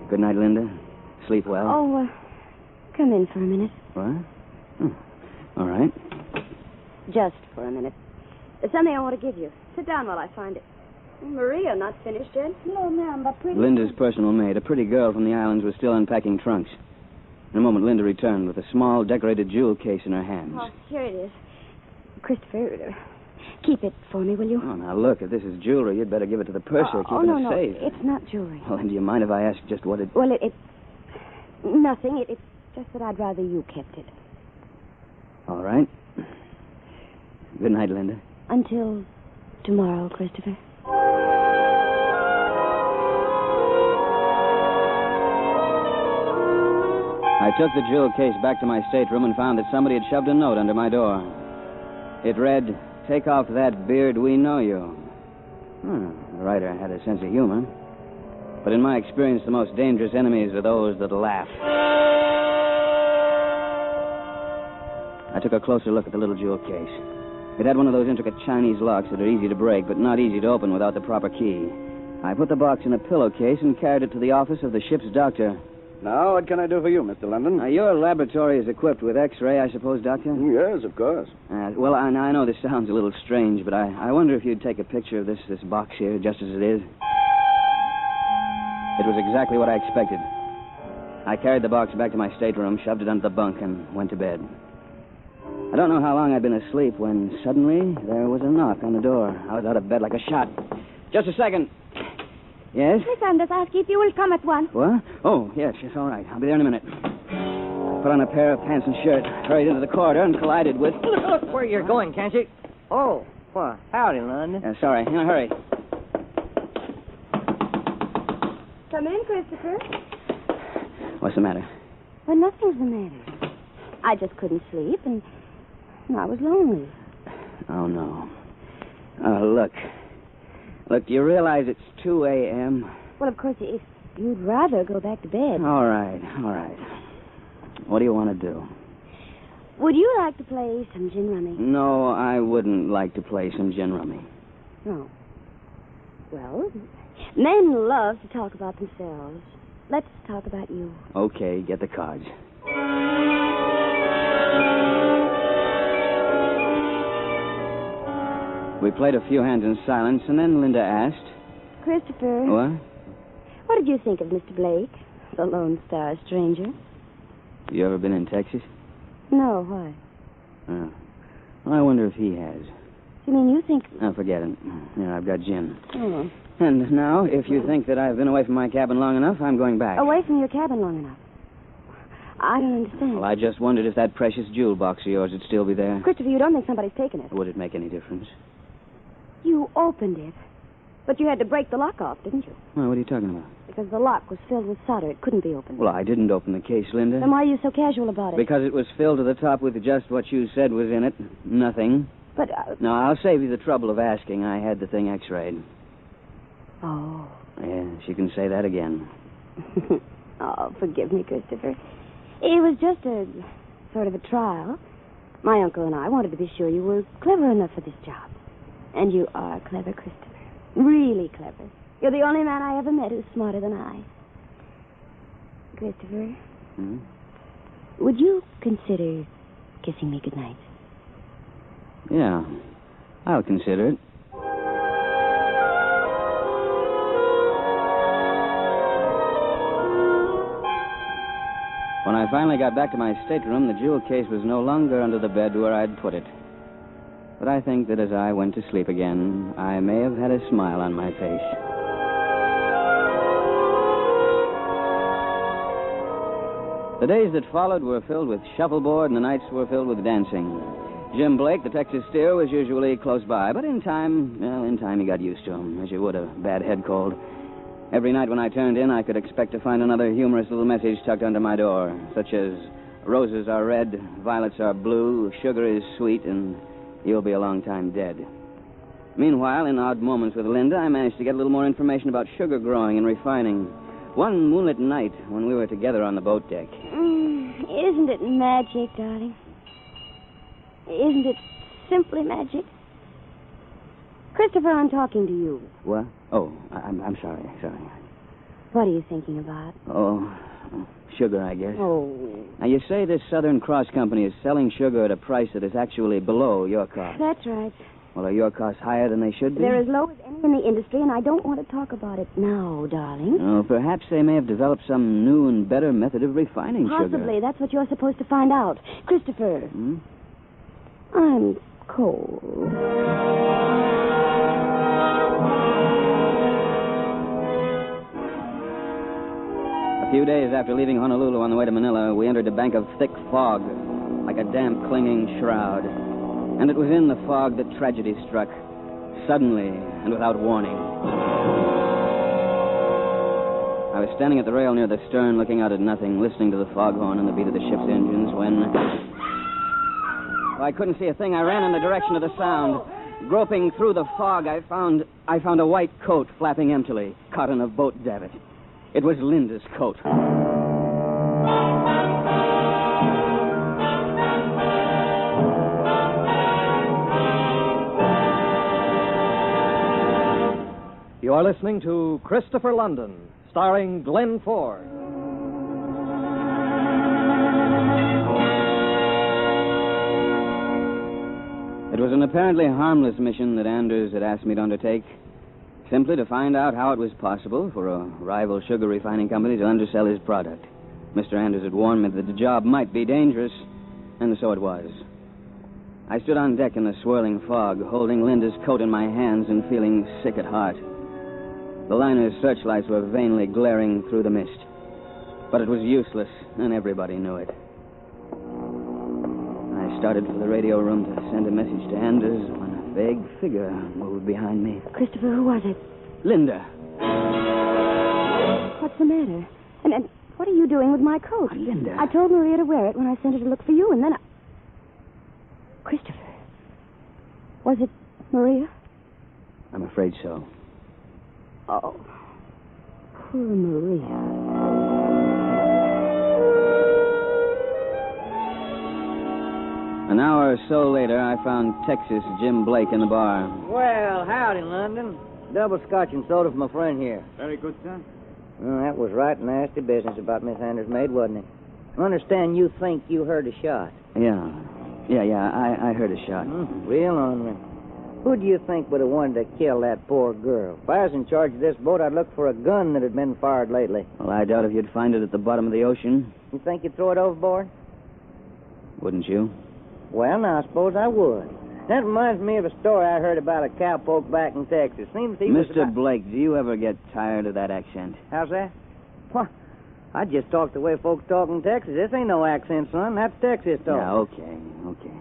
Speaker 2: Good night, Linda. Sleep well.
Speaker 5: Oh, come in for a minute.
Speaker 2: What? All right.
Speaker 5: Just for a minute. There's something I want to give you. Sit down while I find it. Maria, not finished yet? No, ma'am, but pretty...
Speaker 2: Linda's personal maid, a pretty girl from the islands, was still unpacking trunks. In a moment, Linda returned with a small, decorated jewel case in her hands.
Speaker 5: Oh, here it is. Christopher, keep it for me, will you?
Speaker 2: Oh, now, look, if this is jewelry, you'd better give it to the purser. Keep it in a
Speaker 5: no,
Speaker 2: safe.
Speaker 5: it's not jewelry.
Speaker 2: Well, then, do you mind if I ask just what it...
Speaker 5: Well, Nothing. It's just that I'd rather you kept it.
Speaker 17: All right. Good night, Linda.
Speaker 5: Until tomorrow, Christopher.
Speaker 17: I took the jewel case back to my stateroom and found that somebody had shoved a note under my door. It read, "Take off that beard, we know you." The writer had a sense of humor. But in my experience, the most dangerous enemies are those that laugh. I took a closer look at the little jewel case. It had one of those intricate Chinese locks that are easy to break, but not easy to open without the proper key. I put the box in a pillowcase and carried it to the office of the ship's doctor.
Speaker 15: Now, what can I do for you, Mr. London?
Speaker 17: Your laboratory is equipped with X-ray, I suppose, Doctor?
Speaker 15: Yes, of course.
Speaker 17: Well, I know this sounds a little strange, but I wonder if you'd take a picture of this box here, just as it is. It was exactly what I expected. I carried the box back to my stateroom, shoved it under the bunk, and went to bed. I don't know how long I'd been asleep when suddenly there was a knock on the door. I was out of bed like a shot. Just a second. Yes?
Speaker 18: Miss Anders asked if you will come at once.
Speaker 17: What? Oh, yes, all right. I'll be there in a minute. Put on a pair of pants and shirt, hurried into the corridor, and collided with...
Speaker 16: Look where you're going, can't you? Oh, well, howdy, London.
Speaker 17: Sorry, in a hurry.
Speaker 5: Come in, Christopher.
Speaker 17: What's the matter?
Speaker 5: Well, nothing's the matter. I just couldn't sleep, and I was lonely.
Speaker 17: Oh, no. Look. Look, do you realize it's 2 a.m.?
Speaker 5: Well, of course, if you'd rather go back to bed.
Speaker 17: All right. What do you want to do?
Speaker 5: Would you like to play some gin rummy?
Speaker 17: No, I wouldn't like to play some gin rummy.
Speaker 5: No. Well, men love to talk about themselves. Let's talk about you.
Speaker 17: Okay, get the cards. We played a few hands in silence, and then Linda asked...
Speaker 5: Christopher.
Speaker 17: What?
Speaker 5: What did you think of Mr. Blake, the Lone Star stranger?
Speaker 17: You ever been in Texas?
Speaker 5: No, why?
Speaker 17: Well, I wonder if he has.
Speaker 5: You mean you think...
Speaker 17: Oh, forget it. I've got gin.
Speaker 5: Oh.
Speaker 17: And now, if you think that I've been away from my cabin long enough, I'm going back.
Speaker 5: Away from your cabin long enough? I don't understand.
Speaker 17: Well, I just wondered if that precious jewel box of yours would still be there.
Speaker 5: Christopher, you don't think somebody's taken it?
Speaker 17: Would it make any difference?
Speaker 5: You opened it. But you had to break the lock off, didn't you?
Speaker 17: Well, what are you talking about?
Speaker 5: Because the lock was filled with solder. It couldn't be opened.
Speaker 17: Well, I didn't open the case, Linda.
Speaker 5: Then why are you so casual about it?
Speaker 17: Because it was filled to the top with just what you said was in it. Nothing.
Speaker 5: But...
Speaker 17: No, I'll save you the trouble of asking. I had the thing X-rayed.
Speaker 5: Oh.
Speaker 17: Yes, you can say that again.
Speaker 5: Oh, forgive me, Christopher. It was just a sort of a trial. My uncle and I wanted to be sure you were clever enough for this job. And you are clever, Christopher. Really clever. You're the only man I ever met who's smarter than I. Christopher, would you consider kissing me goodnight?
Speaker 17: Yeah, I'll consider it. When I finally got back to my stateroom, the jewel case was no longer under the bed where I'd put it. But I think that as I went to sleep again, I may have had a smile on my face. The days that followed were filled with shuffleboard, and the nights were filled with dancing. Jim Blake, the Texas steer, was usually close by, but in time he got used to him, as you would a bad head cold. Every night when I turned in, I could expect to find another humorous little message tucked under my door, such as, roses are red, violets are blue, sugar is sweet, and you'll be a long time dead. Meanwhile, in odd moments with Linda, I managed to get a little more information about sugar growing and refining. One moonlit night, when we were together on the boat deck.
Speaker 5: Isn't it magic, darling? Isn't it simply magic? Christopher, I'm talking to you.
Speaker 17: What? Oh, I'm sorry.
Speaker 5: What are you thinking about?
Speaker 17: Oh, sugar, I guess.
Speaker 5: Oh.
Speaker 17: Now, you say this Southern Cross Company is selling sugar at a price that is actually below your cost.
Speaker 5: That's right.
Speaker 17: Well, are your costs higher than they should be?
Speaker 5: They're as low as any in the industry, and I don't want to talk about it now, darling.
Speaker 17: Oh, perhaps they may have developed some new and better method of refining sugar.
Speaker 5: Possibly. That's what you're supposed to find out. Christopher. I'm cold. A
Speaker 17: few days after leaving Honolulu on the way to Manila, we entered a bank of thick fog, like a damp, clinging shroud. And it was in the fog that tragedy struck, suddenly and without warning. I was standing at the rail near the stern, looking out at nothing, listening to the foghorn and the beat of the ship's engines, when... I couldn't see a thing. I ran in the direction of the sound. Groping through the fog, I found a white coat flapping emptily, caught in a boat davit. It was Linda's coat.
Speaker 14: You are listening to Christopher London, starring Glenn Ford.
Speaker 17: It was an apparently harmless mission that Anders had asked me to undertake, simply to find out how it was possible for a rival sugar refining company to undersell his product. Mr. Anders had warned me that the job might be dangerous, and so it was. I stood on deck in the swirling fog, holding Linda's coat in my hands and feeling sick at heart. The liner's searchlights were vainly glaring through the mist. But it was useless, and everybody knew it. I started for the radio room to send a message to Anders when a vague figure moved behind me.
Speaker 18: Christopher, who was it?
Speaker 17: Linda.
Speaker 18: What's the matter? And what are you doing with my coat?
Speaker 17: Linda.
Speaker 18: I told Maria to wear it when I sent her to look for you, and then Christopher. Was it Maria?
Speaker 17: I'm afraid so.
Speaker 18: Oh, poor Maria.
Speaker 17: An hour or so later, I found Texas Jim Blake in the bar.
Speaker 16: Well, howdy, London. Double scotch and soda for my friend here.
Speaker 11: Very good, sir.
Speaker 16: Well, that was right nasty business about Miss Anders' maid, wasn't it? I understand you think you heard a shot.
Speaker 17: Yeah, I heard a shot.
Speaker 16: Real ornery. Who do you think would have wanted to kill that poor girl? If I was in charge of this boat, I'd look for a gun that had been fired lately.
Speaker 17: Well, I doubt if you'd find it at the bottom of the ocean.
Speaker 16: You think you'd throw it overboard?
Speaker 17: Wouldn't you?
Speaker 16: Well, now, I suppose I would. That reminds me of a story I heard about a cowpoke back in Texas. Seems he was
Speaker 17: Mr. Blake, do you ever get tired of that accent?
Speaker 16: How's that? What? I just talk the way folks talk in Texas. This ain't no accent, son. That's Texas talk.
Speaker 17: Yeah, okay.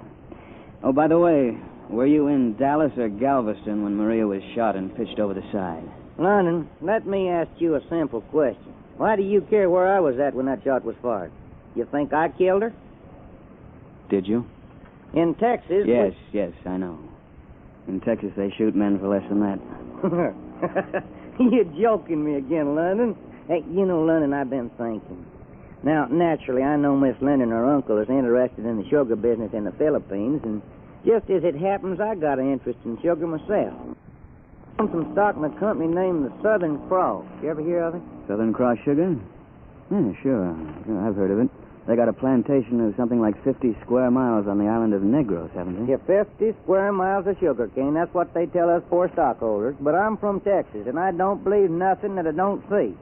Speaker 17: Oh, by the way, were you in Dallas or Galveston when Maria was shot and pitched over the side?
Speaker 16: London, let me ask you a simple question. Why do you care where I was at when that shot was fired? You think I killed her?
Speaker 17: Did you?
Speaker 16: In Texas...
Speaker 17: Yes, I know. In Texas, they shoot men for less than that.
Speaker 16: You're joking me again, London. Hey, you know, London, I've been thinking. Now, naturally, I know Miss Linda and her uncle is interested in the sugar business in the Philippines, and just as it happens, I got an interest in sugar myself. I'm some stock in a company named the Southern Cross. You ever hear of it?
Speaker 17: Southern Cross Sugar? Yeah, sure. I've heard of it. They got a plantation of something like 50 square miles on the island of Negros, haven't they?
Speaker 16: Yeah, 50 square miles of sugar cane. That's what they tell us poor stockholders. But I'm from Texas, and I don't believe nothing that I don't see.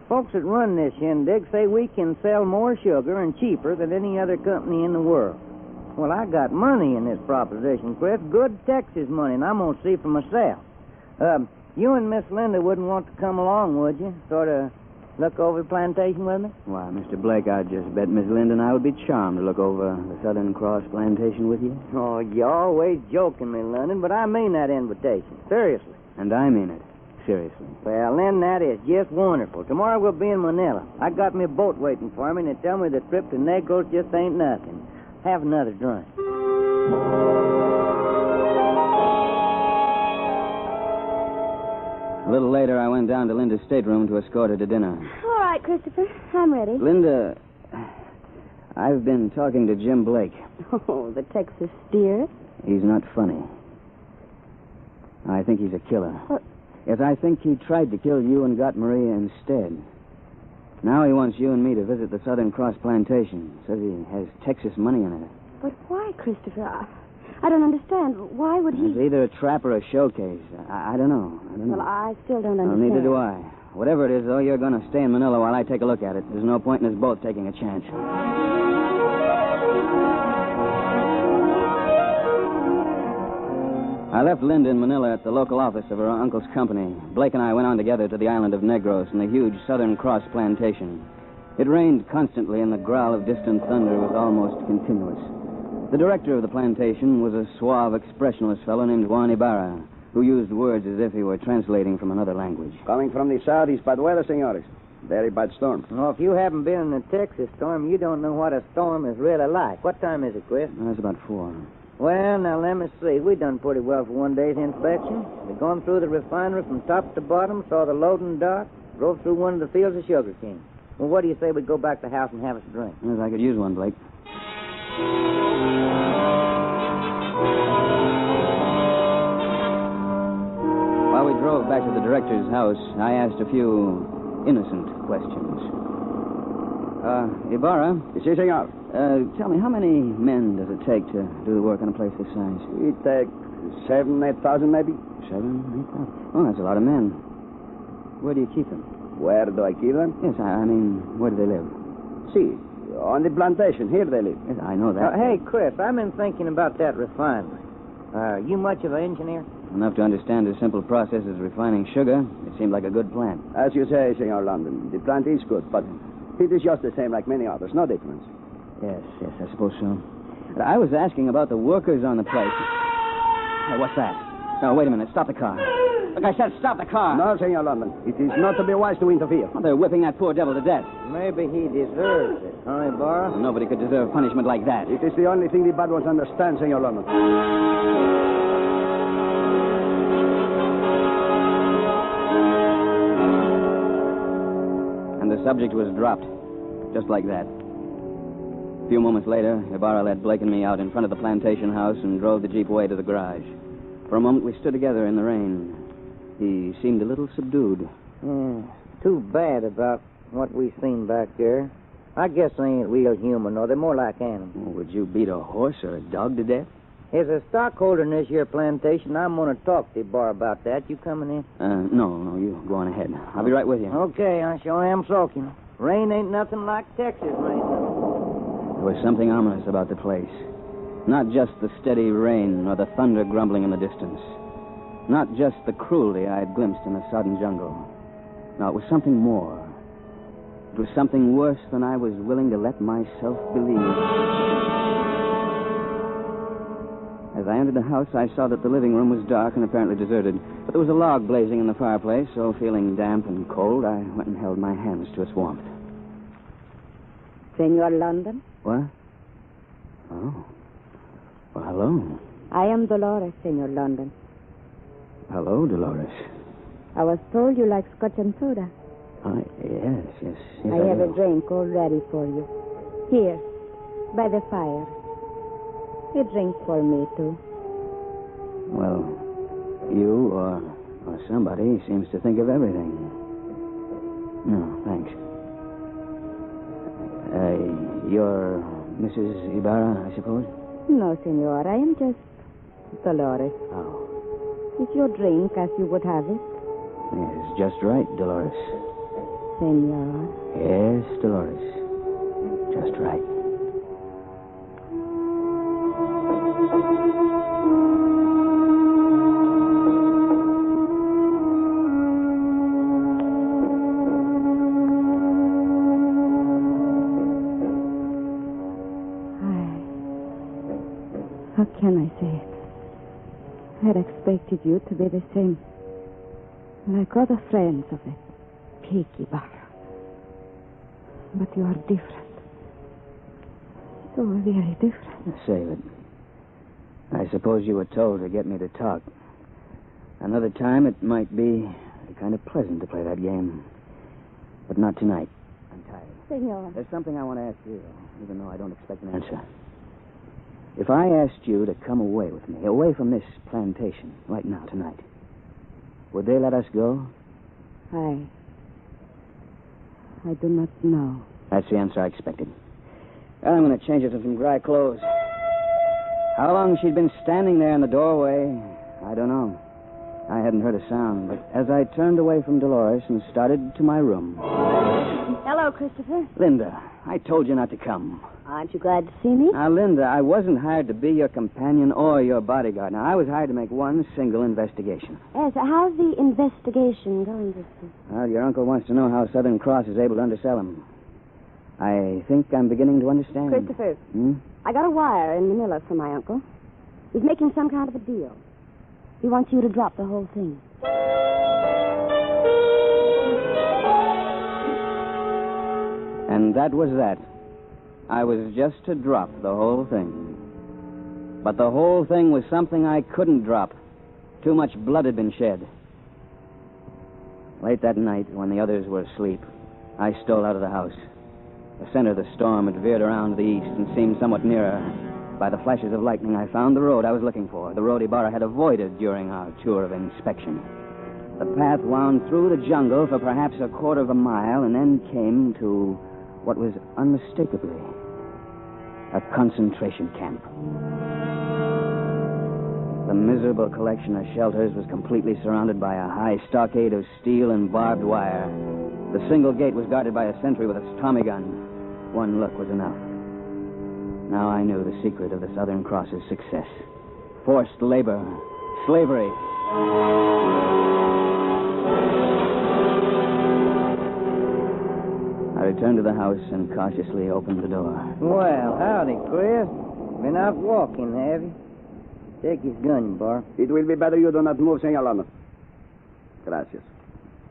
Speaker 16: Folks that run this shindig say we can sell more sugar and cheaper than any other company in the world. Well, I got money in this proposition, Chris. Good Texas money, and I'm going to see for myself. You and Miss Linda wouldn't want to come along, would you? Sort of look over the plantation with me?
Speaker 17: Why, Mr. Blake, I just bet Miss Linda and I would be charmed to look over the Southern Cross plantation with you.
Speaker 16: Oh, you're always joking me, London, but I mean that invitation. Seriously.
Speaker 17: And I mean it. Seriously.
Speaker 16: Well, then that is just wonderful. Tomorrow we'll be in Manila. I got me a boat waiting for me, and they tell me the trip to Negros just ain't nothing. Have another drink.
Speaker 17: A little later, I went down to Linda's stateroom to escort her to dinner.
Speaker 18: All right, Christopher. I'm ready.
Speaker 17: Linda, I've been talking to Jim Blake.
Speaker 18: Oh, the Texas steer?
Speaker 17: He's not funny. I think he's a killer.
Speaker 18: What?
Speaker 17: Yes, I think he tried to kill you and got Maria instead. Now he wants you and me to visit the Southern Cross plantation. Says he has Texas money in it.
Speaker 18: But why, Christopher? I don't understand. Why would he...
Speaker 17: It's either a trap or a showcase. I don't know.
Speaker 18: Well, I still don't understand.
Speaker 17: Neither do I. Whatever it is, though, you're going to stay in Manila while I take a look at it. There's no point in us both taking a chance. I left Linda in Manila at the local office of her uncle's company. Blake and I went on together to the island of Negros and the huge Southern Cross plantation. It rained constantly, and the growl of distant thunder was almost continuous. The director of the plantation was a suave, expressionless fellow named Juan Ibarra, who used words as if he were translating from another language.
Speaker 19: Coming from the south is bad weather, senores. Very bad storm.
Speaker 16: Well, if you haven't been in a Texas storm, you don't know what a storm is really like. What time is it, Chris?
Speaker 17: It's about 4.
Speaker 16: Well, now, let me see. We done pretty well for one day's inspection. We've gone through the refinery from top to bottom, saw the loading dock, drove through one of the fields of sugar cane. Well, what do you say we go back to the house and have us a drink?
Speaker 17: Yes, I could use one, Blake. While we drove back to the director's house, I asked a few innocent questions. Ibarra?
Speaker 19: Si, senor.
Speaker 17: Tell me, how many men does it take to do the work on a place this size?
Speaker 19: It takes 7,000, 8,000, maybe.
Speaker 17: 7,000, 8,000? Oh, that's a lot of men. Where do you keep them?
Speaker 19: Where do I keep them?
Speaker 17: Yes, I mean, where do they live?
Speaker 19: See, on the plantation. Here they live.
Speaker 17: Yes, I know that.
Speaker 16: Hey, Chris, I've been thinking about that refinery. Are you much of an engineer?
Speaker 17: Enough to understand a simple process as refining sugar. It seemed like a good plan.
Speaker 19: As you say, Senor London, the plant is good, but it is just the same like many others. No difference.
Speaker 17: Yes, I suppose so. But I was asking about the workers on the place. Hey, what's that? No, wait a minute. Stop the car. Look, I said stop the car.
Speaker 19: No, Senor London. It is not to be wise to interfere.
Speaker 17: Oh, they're whipping that poor devil to death.
Speaker 16: Maybe he deserves it, huh, Ibarra?
Speaker 17: Well, nobody could deserve punishment like that.
Speaker 19: It is the only thing the bad ones understand, Senor London.
Speaker 17: And the subject was dropped, just like that. A few moments later, Ibarra led Blake and me out in front of the plantation house and drove the Jeep away to the garage. For a moment, we stood together in the rain. He seemed a little subdued.
Speaker 16: Too bad about what we seen back there. I guess they ain't real human, though. They're more like animals.
Speaker 17: Oh, would you beat a horse or a dog to death?
Speaker 16: As a stockholder in this here plantation, I'm going to talk to Ibarra about that. You coming in?
Speaker 17: No, you go on ahead. I'll be right with you.
Speaker 16: Okay, I sure am soaking. Rain ain't nothing like Texas rain.
Speaker 17: There was something ominous about the place. Not just the steady rain or the thunder grumbling in the distance. Not just the cruelty I had glimpsed in the sodden jungle. No, it was something more. It was something worse than I was willing to let myself believe. As I entered the house, I saw that the living room was dark and apparently deserted. But there was a log blazing in the fireplace, so feeling damp and cold, I went and held my hands to its warmth.
Speaker 18: Senor London?
Speaker 17: What? Oh. Well, hello.
Speaker 18: I am Dolores, Senor London.
Speaker 17: Hello, Dolores.
Speaker 18: I was told you like scotch and soda.
Speaker 17: Yes.
Speaker 18: I have a drink all ready for you. Here, by the fire. A drink for me, too.
Speaker 17: Well, you or somebody seems to think of everything. No, thanks. You're Mrs. Ibarra, I suppose?
Speaker 18: No, senor. I am just Dolores.
Speaker 17: Oh.
Speaker 18: Is your drink as you would have it?
Speaker 17: Yes, just right, Dolores.
Speaker 18: Senor.
Speaker 17: Yes, Dolores. Just right.
Speaker 18: How can I say it? I had expected you to be the same. Like other friends of the Peaky Bar. But you are different. So very different.
Speaker 17: Say it. I suppose you were told to get me to talk. Another time it might be kind of pleasant to play that game. But not tonight. I'm tired.
Speaker 18: Senor.
Speaker 17: There's something I want to ask you, even though I don't expect an answer. If I asked you to come away with me, away from this plantation, right now, tonight, would they let us go?
Speaker 18: I do not know.
Speaker 17: That's the answer I expected. Well, I'm going to change it to some dry clothes. How long she'd been standing there in the doorway, I don't know. I hadn't heard a sound, but as I turned away from Dolores and started to my room...
Speaker 18: Hello, Christopher.
Speaker 17: Linda, I told you not to come.
Speaker 5: Aren't you glad to see me?
Speaker 17: Now, Linda, I wasn't hired to be your companion or your bodyguard. Now, I was hired to make one single investigation.
Speaker 5: Yes, how's the investigation going, Christopher?
Speaker 17: Well, your uncle wants to know how Southern Cross is able to undersell him. I think I'm beginning to understand.
Speaker 5: Christopher,
Speaker 17: Hmm?
Speaker 5: I got a wire in Manila from my uncle. He's making some kind of a deal. He wants you to drop the whole thing.
Speaker 17: And that was that. I was just to drop the whole thing. But the whole thing was something I couldn't drop. Too much blood had been shed. Late that night, when the others were asleep, I stole out of the house. The center of the storm had veered around to the east and seemed somewhat nearer. By the flashes of lightning, I found the road I was looking for, the road Ibarra had avoided during our tour of inspection. The path wound through the jungle for perhaps a quarter of a mile and then came to what was unmistakably a concentration camp. The miserable collection of shelters was completely surrounded by a high stockade of steel and barbed wire. The single gate was guarded by a sentry with a Tommy gun. One look was enough. Now I knew the secret of the Southern Cross's success. Forced labor, slavery. I returned to the house and cautiously opened the door.
Speaker 16: Well, howdy, Chris. Been out walking, have you? Take his gun, Bar.
Speaker 19: It will be better you do not move, Senor London. Gracias.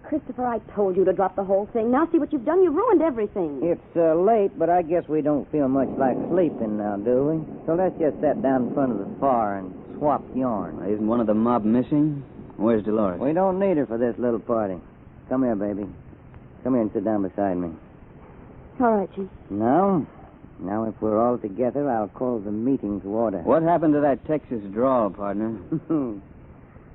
Speaker 5: Christopher, I told you to drop the whole thing. Now see what you've done. You ruined everything.
Speaker 16: It's late, but I guess we don't feel much like sleeping now, do we? So let's just sit down in front of the fire and swap yarn.
Speaker 17: Isn't one of the mob missing? Where's Dolores?
Speaker 16: We don't need her for this little party. Come here, baby. Come here and sit down beside me.
Speaker 5: All right, Jim.
Speaker 16: Now, if we're all together, I'll call the meeting to order.
Speaker 17: What happened to that Texas drawl, partner?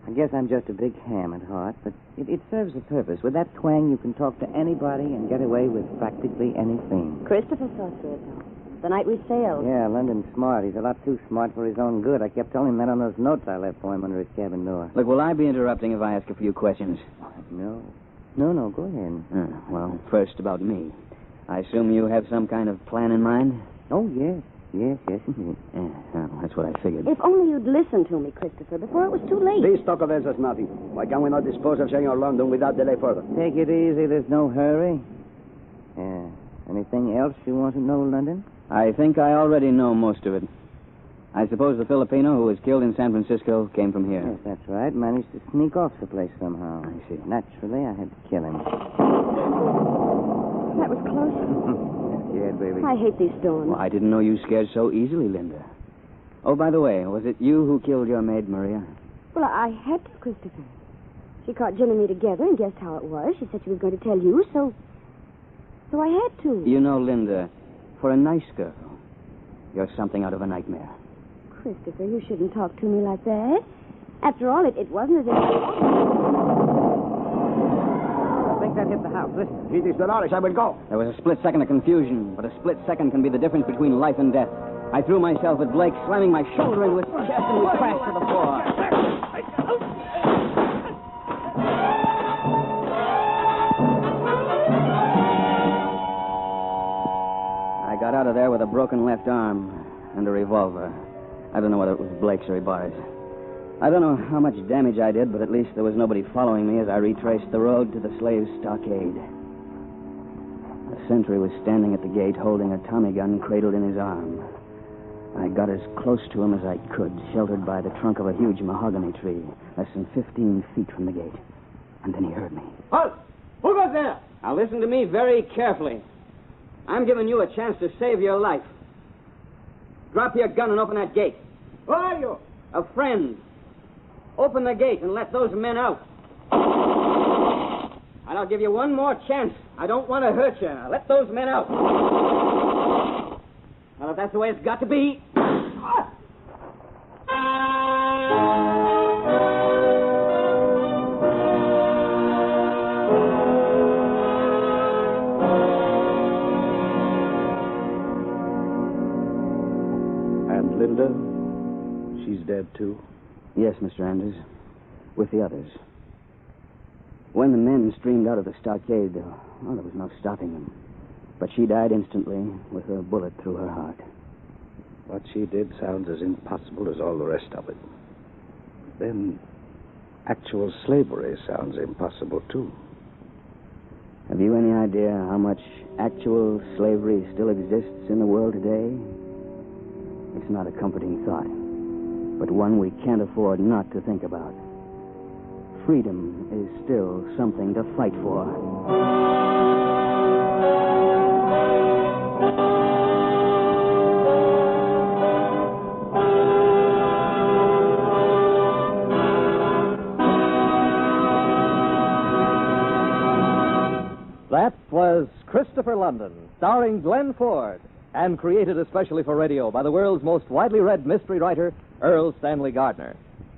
Speaker 16: I guess I'm just a big ham at heart, but it serves a purpose. With that twang, you can talk to anybody and get away with practically anything.
Speaker 5: Christopher saw through it, though. The night we sailed.
Speaker 16: Yeah, London's smart. He's a lot too smart for his own good. I kept telling him that on those notes I left for him under his cabin door.
Speaker 17: Look, will I be interrupting if I ask a few questions?
Speaker 16: No, go ahead.
Speaker 17: Well, first about me. I assume you have some kind of plan in mind?
Speaker 16: Oh, yes. Yes, indeed.
Speaker 17: Yeah, well, that's what I figured.
Speaker 5: If only you'd listened to me, Christopher, before it was too late.
Speaker 19: This talk of this is nothing. Why can't we not dispose of Senor London without delay further?
Speaker 16: Take it easy. There's no hurry. Anything else you want to know, London?
Speaker 17: I think I already know most of it. I suppose the Filipino who was killed in San Francisco came from here.
Speaker 16: Yes, that's right. Managed to sneak off the place somehow.
Speaker 17: I see.
Speaker 16: Naturally, I had to kill him.
Speaker 5: That was close.
Speaker 16: Scared, baby.
Speaker 5: I hate these storms.
Speaker 17: Well, I didn't know you scared so easily, Linda. Oh, by the way, was it you who killed your maid, Maria?
Speaker 5: Well, I had to, Christopher. She caught Jim and me together and guessed how it was. She said she was going to tell you, so I had to.
Speaker 17: You know, Linda, for a nice girl, you're something out of a nightmare.
Speaker 5: Christopher, you shouldn't talk to me like that. After all, it wasn't as if...
Speaker 16: I think that hit the house. Listen.
Speaker 19: It is Dolores. I will go.
Speaker 17: There was a split second of confusion, but a split second can be the difference between life and death. I threw myself at Blake, slamming my shoulder into his chest, and we crashed to the floor. I got out of there with a broken left arm and a revolver. I don't know whether it was Blake's or Ibarra's. I don't know how much damage I did, but at least there was nobody following me as I retraced the road to the slave stockade. A sentry was standing at the gate holding a Tommy gun cradled in his arm. I got as close to him as I could, sheltered by the trunk of a huge mahogany tree, less than 15 feet from the gate. And then he heard me.
Speaker 20: Halt! Who goes there?
Speaker 17: Now listen to me very carefully. I'm giving you a chance to save your life. Drop your gun and open that gate.
Speaker 20: Who are you?
Speaker 17: A friend. Open the gate and let those men out. And I'll give you one more chance. I don't want to hurt you. Now, let those men out. Well, if that's the way it's got to be...
Speaker 19: And Linda? She's dead, too?
Speaker 17: Yes, Mr. Anders. With the others. When the men streamed out of the stockade, there was no stopping them. But she died instantly with a bullet through her heart.
Speaker 15: What she did sounds as impossible as all the rest of it. Then actual slavery sounds impossible, too.
Speaker 17: Have you any idea how much actual slavery still exists in the world today? It's not a comforting thought, but one we can't afford not to think about. Freedom is still something to fight for.
Speaker 14: That was Christopher London, starring Glenn Ford, and created especially for radio by the world's most widely read mystery writer, Erle Stanley Gardner.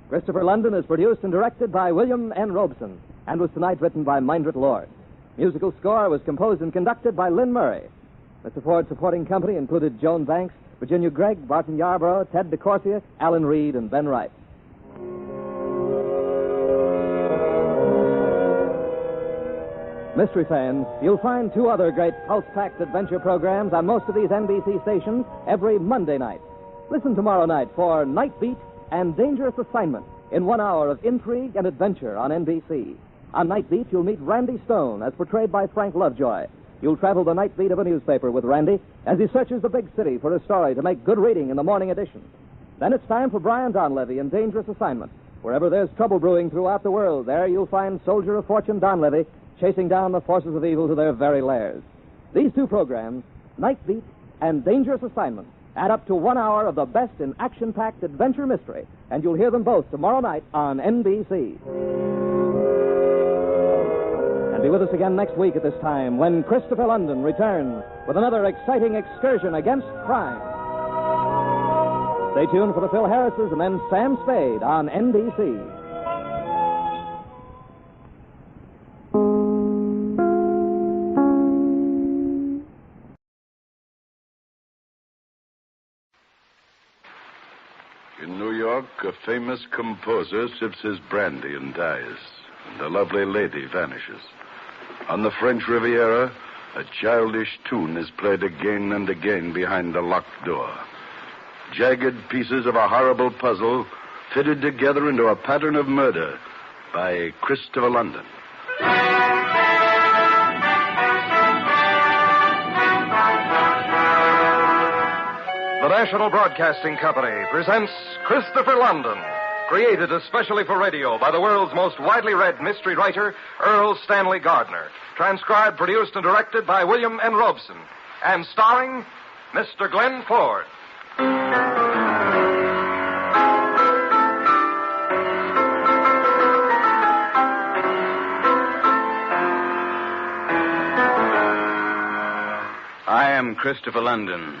Speaker 14: Christopher London is produced and directed by William N. Robeson, and was tonight written by Mindred Lord. Musical score was composed and conducted by Lynn Murray. Mr. Ford's supporting company included Joan Banks, Virginia Gregg, Barton Yarborough, Ted DeCorsia, Alan Reed, and Ben Wright. Mystery fans, you'll find two other great pulse-packed adventure programs on most of these NBC stations every Monday night. Listen tomorrow night for Night Beat and Dangerous Assignment in 1 hour of intrigue and adventure on NBC. On Night Beat, you'll meet Randy Stone, as portrayed by Frank Lovejoy. You'll travel the night beat of a newspaper with Randy as he searches the big city for a story to make good reading in the morning edition. Then it's time for Brian Donlevy in Dangerous Assignment. Wherever there's trouble brewing throughout the world, there you'll find soldier of fortune Donlevy chasing down the forces of evil to their very lairs. These two programs, Night Beat and Dangerous Assignment, add up to 1 hour of the best in action-packed adventure mystery, and you'll hear them both tomorrow night on NBC. And be with us again next week at this time when Christopher London returns with another exciting excursion against crime. Stay tuned for the Phil Harrises and then Sam Spade on NBC.
Speaker 21: In New York, a famous composer sips his brandy and dies, and a lovely lady vanishes. On the French Riviera, a childish tune is played again and again behind a locked door. Jagged pieces of a horrible puzzle fitted together into a pattern of murder by Christopher London.
Speaker 1: The National Broadcasting Company presents Christopher London, created especially for radio by the world's most widely read mystery writer, Erle Stanley Gardner. Transcribed, produced, and directed by William N. Robeson. And starring Mr. Glenn Ford.
Speaker 2: I am Christopher London,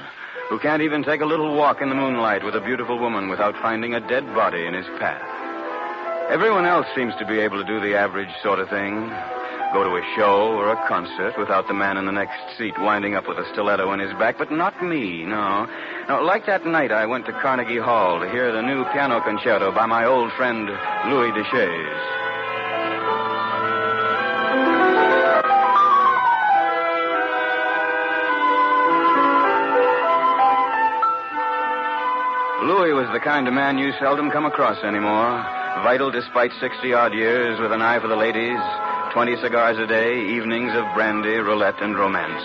Speaker 2: who can't even take a little walk in the moonlight with a beautiful woman without finding a dead body in his path. Everyone else seems to be able to do the average sort of thing. Go to a show or a concert without the man in the next seat winding up with a stiletto in his back, but not me, no. Now, like that night I went to Carnegie Hall to hear the new piano concerto by my old friend Louis Deschaise. Louis was the kind of man you seldom come across anymore. Vital despite 60-odd years, with an eye for the ladies, 20 cigars a day, evenings of brandy, roulette, and romance.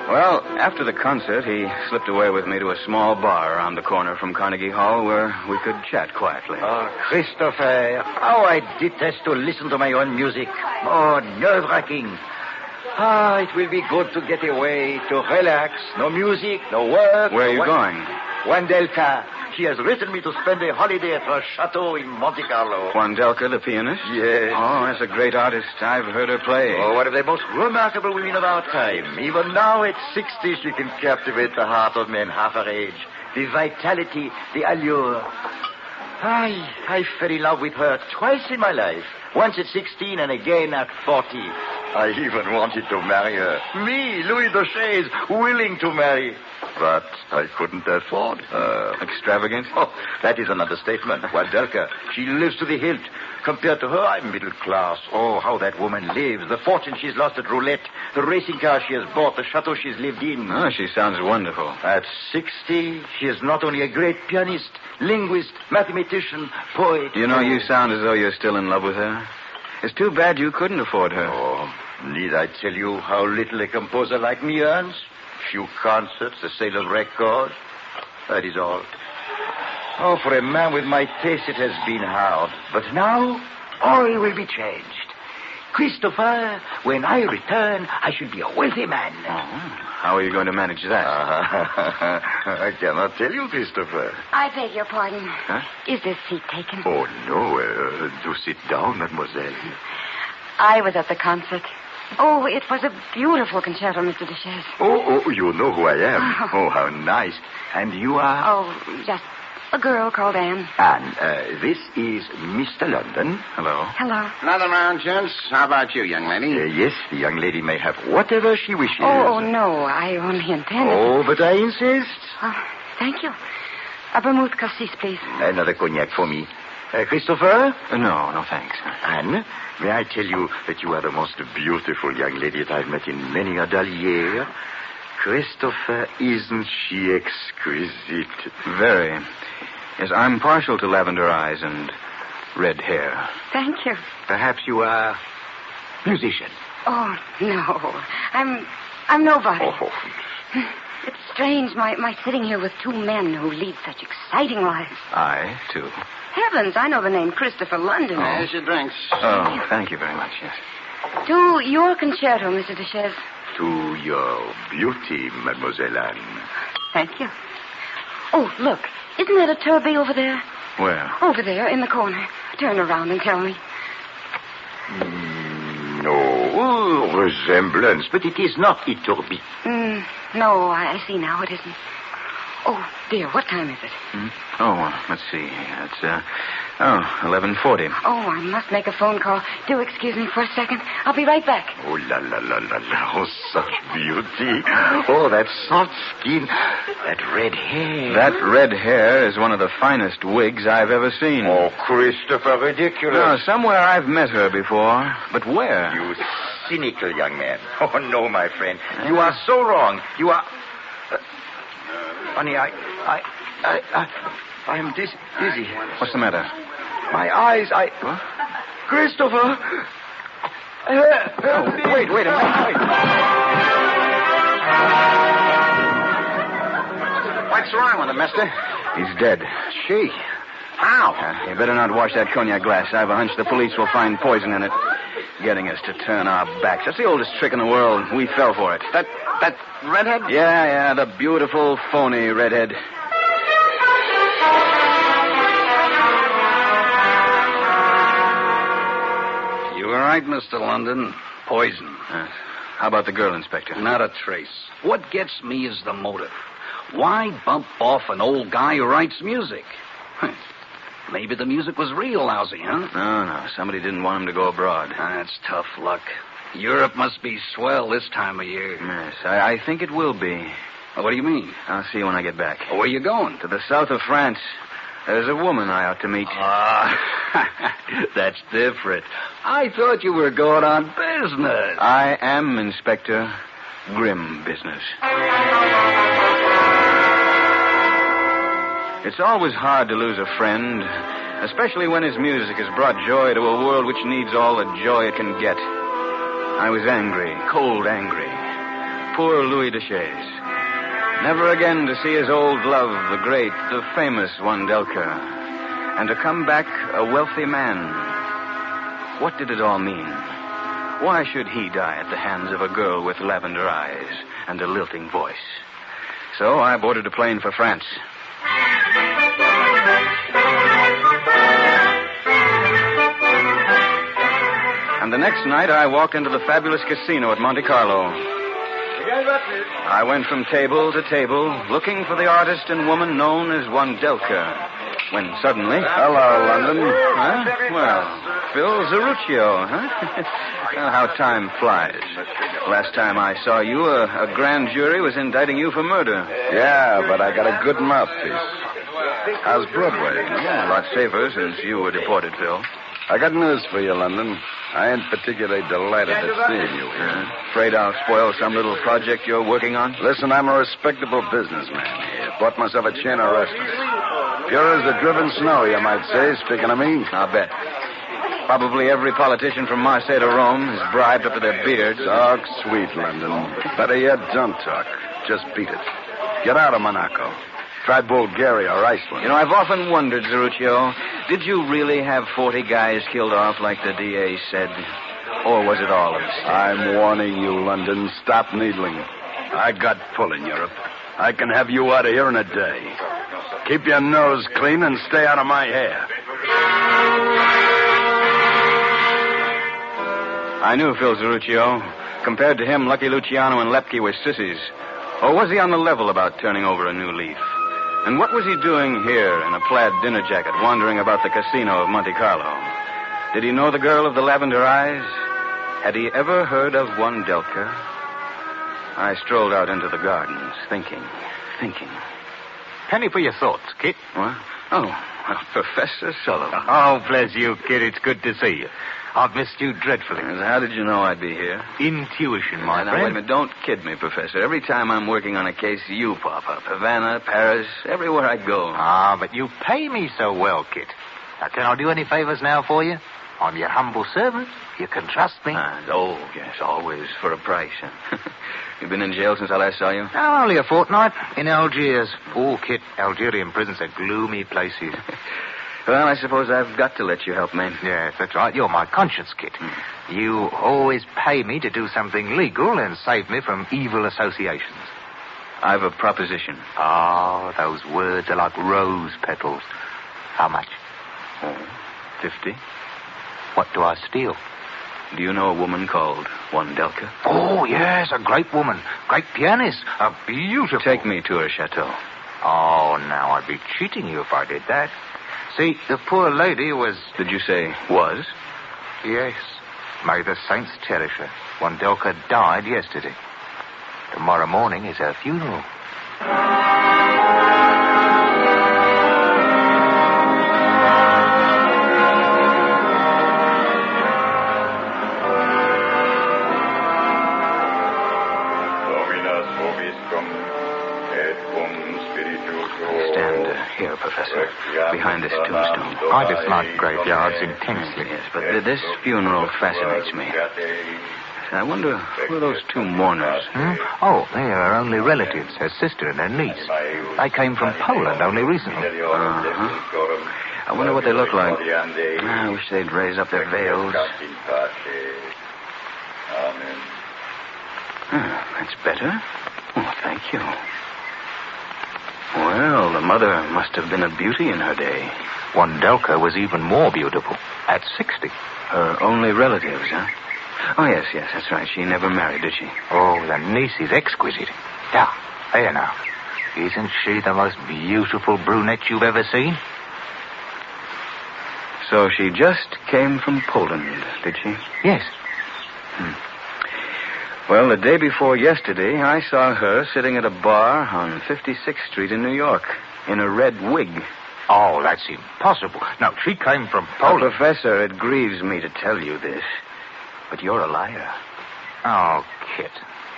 Speaker 2: Well, after the concert, he slipped away with me to a small bar around the corner from Carnegie Hall where we could chat quietly.
Speaker 22: Oh, Christopher, how I detest to listen to my own music. Oh, nerve-wracking. It will be good to get away, to relax. No music, no work.
Speaker 2: Where are you going?
Speaker 22: Wandelka. She has written me to spend a holiday at her chateau in Monte Carlo.
Speaker 2: Wandelka, the pianist?
Speaker 22: Yes.
Speaker 2: Oh, that's a great artist. I've heard her play.
Speaker 22: Oh, one of the most remarkable women of our time. Even now, at 60, she can captivate the heart of men half her age. The vitality, the allure. I fell in love with her twice in my life. Once at 16 and again at 40. I even wanted to marry her. Me, Louis Deschaise, willing to marry. But I couldn't afford her.
Speaker 2: Extravagant?
Speaker 22: Oh, that is an understatement. Wadelka, she lives to the hilt. Compared to her, I'm middle class. Oh, how that woman lives. The fortune she's lost at roulette, the racing car she has bought, the chateau she's lived in.
Speaker 2: Oh, she sounds wonderful.
Speaker 22: At 60, she is not only a great pianist, linguist, mathematician, poet.
Speaker 2: You know, you sound as though you're still in love with her. It's too bad you couldn't afford her.
Speaker 22: Oh, need I tell you how little a composer like me earns? Few concerts, the sale of records. That is all. Oh, for a man with my taste, it has been hard. But now, all will be changed. Christopher, when I return, I should be a wealthy man.
Speaker 2: How are you going to manage that?
Speaker 22: I cannot tell you, Christopher.
Speaker 5: I beg your pardon.
Speaker 2: Huh?
Speaker 5: Is this seat taken?
Speaker 22: Oh, no. Do sit down, mademoiselle.
Speaker 5: I was at the concert. Oh, it was a beautiful concerto, Mr. Duchesse.
Speaker 22: Oh, you know who I am. Oh, how nice. And you are?
Speaker 5: Oh, just a girl called Anne.
Speaker 22: Anne, this is Mr. London.
Speaker 2: Hello.
Speaker 5: Hello.
Speaker 11: Another round, gents. How about you, young lady?
Speaker 22: Yes, the young lady may have whatever she wishes.
Speaker 5: Oh, no, I only intended...
Speaker 22: Oh, but I insist.
Speaker 5: Oh, thank you. A vermouth cassis, please.
Speaker 22: Another cognac for me. Christopher?
Speaker 2: No, thanks.
Speaker 22: Anne, may I tell you that you are the most beautiful young lady that I've met in many a dull year? Christopher, isn't she exquisite?
Speaker 2: Very. Yes, I'm partial to lavender eyes and red hair.
Speaker 5: Thank you.
Speaker 22: Perhaps you are musician.
Speaker 5: Oh, no. I'm nobody.
Speaker 22: Oh.
Speaker 5: It's strange, my sitting here with two men who lead such exciting lives.
Speaker 2: I, too.
Speaker 5: Heavens, I know the name Christopher London.
Speaker 11: There's your drinks.
Speaker 2: Oh, thank you very much, yes.
Speaker 5: To your concerto, Mr. Duchesse.
Speaker 22: To your beauty, Mademoiselle Anne.
Speaker 5: Thank you. Oh, look. Isn't that a turbie over there?
Speaker 2: Where?
Speaker 5: Over there, in the corner. Turn around and tell me.
Speaker 22: No, resemblance, but it is not a tourbillon.
Speaker 5: No, I see now. It isn't. Oh, dear, what time is it?
Speaker 2: Let's see. It's, 11:40.
Speaker 5: Oh, I must make a phone call. Do excuse me for a second. I'll be right back.
Speaker 22: Oh, la. Oh, such beauty. Oh, that soft skin. That red hair.
Speaker 2: That red hair is one of the finest wigs I've ever seen.
Speaker 22: Oh, Christopher, ridiculous.
Speaker 2: No, somewhere I've met her before. But where?
Speaker 22: You cynical young man. Oh, no, my friend. You are so wrong. You are... honey, I am dizzy.
Speaker 2: What's the matter?
Speaker 22: My eyes,
Speaker 2: What?
Speaker 22: Christopher!
Speaker 2: Wait a minute.
Speaker 11: What's wrong with him, mister?
Speaker 2: He's dead.
Speaker 11: Gee. How?
Speaker 2: You better not wash that cognac glass. I have a hunch the police will find poison in it. Getting us to turn our backs. That's the oldest trick in the world. We fell for it.
Speaker 11: That redhead?
Speaker 2: Yeah, the beautiful, phony redhead.
Speaker 4: You were right, Mr. London. Poison.
Speaker 2: How about the girl, Inspector?
Speaker 4: Not a trace. What gets me is the motive. Why bump off an old guy who writes music? Maybe the music was real lousy, huh?
Speaker 2: No. Somebody didn't want him to go abroad.
Speaker 4: That's tough luck. Europe must be swell this time of year.
Speaker 2: Yes, I think it will be.
Speaker 4: What do you mean?
Speaker 2: I'll see you when I get back.
Speaker 4: Where are you going?
Speaker 2: To the south of France. There's a woman I ought to meet.
Speaker 4: That's different. I thought you were going on business.
Speaker 2: I am, Inspector. Grim business. It's always hard to lose a friend, especially when his music has brought joy to a world which needs all the joy it can get. I was angry, cold angry. Poor Louis Duchesse. Never again to see his old love, the great, the famous Wandelka. And to come back a wealthy man. What did it all mean? Why should he die at the hands of a girl with lavender eyes and a lilting voice? So I boarded a plane for France. And the next night I walked into the fabulous casino at Monte Carlo. I went from table to table, looking for the artist and woman known as Wandelka, when suddenly...
Speaker 22: Hello, London.
Speaker 2: Huh? Well, Phil Zeruccio, huh? How time flies. Last time I saw you, a grand jury was indicting you for murder.
Speaker 21: Yeah, but I got a good mouthpiece. How's Broadway?
Speaker 2: Yeah, a lot safer since you were deported, Phil.
Speaker 21: I got news for you, London. I ain't particularly delighted at seeing you here.
Speaker 2: Afraid I'll spoil some little project you're working on?
Speaker 21: Listen, I'm a respectable businessman here. Bought myself a chain of restaurants. Pure as the driven snow, you might say, speaking of me.
Speaker 2: I'll bet. Probably every politician from Marseille to Rome is bribed up to their beards.
Speaker 21: Talk sweet, London. Better yet, don't talk. Just beat it. Get out of Monaco. Try Bulgaria or Iceland.
Speaker 2: You know, I've often wondered, Zeruccio, did you really have 40 guys killed off like the DA said? Or was it all a mistake?
Speaker 21: I'm warning you, London. Stop needling. I got pull in Europe. I can have you out of here in a day. Keep your nose clean and stay out of my hair.
Speaker 2: I knew Phil Zeruccio. Compared to him, Lucky Luciano and Lepke were sissies. Or was he on the level about turning over a new leaf? And what was he doing here in a plaid dinner jacket, wandering about the casino of Monte Carlo? Did he know the girl of the lavender eyes? Had he ever heard of one Delka? I strolled out into the gardens, thinking.
Speaker 3: Penny for your thoughts, Kit.
Speaker 2: What? Oh, Professor Sullivan.
Speaker 3: Oh, bless you, Kit. It's good to see you. I've missed you dreadfully.
Speaker 2: How did you know I'd be here?
Speaker 3: Intuition, my
Speaker 2: now,
Speaker 3: friend.
Speaker 2: Wait a minute. Don't kid me, Professor. Every time I'm working on a case, you pop up. Havana, Paris, everywhere I go.
Speaker 3: Ah, but you pay me so well, Kit. Now, can I do any favors now for you? I'm your humble servant. You can trust me.
Speaker 2: Oh, yes, always for a price. You've been in jail since I last saw you?
Speaker 3: Oh, only a fortnight. In Algiers. Oh, Kit, Algerian prisons are gloomy places.
Speaker 2: Well, I suppose I've got to let you help me.
Speaker 3: Yes, that's right. You're my conscience, Kit. You always pay me to do something legal and save me from evil associations.
Speaker 2: I've a proposition.
Speaker 3: Oh, those words are like rose petals. How much?
Speaker 2: Oh, 50.
Speaker 3: What do I steal?
Speaker 2: Do you know a woman called Wandelka?
Speaker 3: Oh, yes, a great woman. Great pianist. A beautiful...
Speaker 2: Take me to her chateau.
Speaker 3: Oh, now I'd be cheating you if I did that. See, the poor lady was...
Speaker 2: Did you say was?
Speaker 3: Yes. May the saints cherish her. Wandelka died yesterday. Tomorrow morning is her funeral.
Speaker 2: Stand here, Professor, behind this tombstone.
Speaker 3: I dislike graveyards intensely.
Speaker 2: Yes, but this funeral fascinates me. I wonder who are those two mourners?
Speaker 3: Oh, they are only relatives, her sister and her niece. They came from Poland only recently.
Speaker 2: I wonder what they look like. I wish they'd raise up their veils. That's better. Oh, thank you. Well, the mother must have been a beauty in her day.
Speaker 3: Wandelka was even more beautiful, at 60.
Speaker 2: Her only relatives, huh? Oh, yes, that's right. She never married, did she?
Speaker 3: Oh, the niece is exquisite. Now, there now. Isn't she the most beautiful brunette you've ever seen?
Speaker 2: So she just came from Poland, did she?
Speaker 3: Yes.
Speaker 2: Well, the day before yesterday, I saw her sitting at a bar on 56th Street in New York in a red wig.
Speaker 3: Oh, that's impossible. No, she came from Poland.
Speaker 2: Oh, Professor, it grieves me to tell you this, but you're a liar.
Speaker 3: Oh, Kit,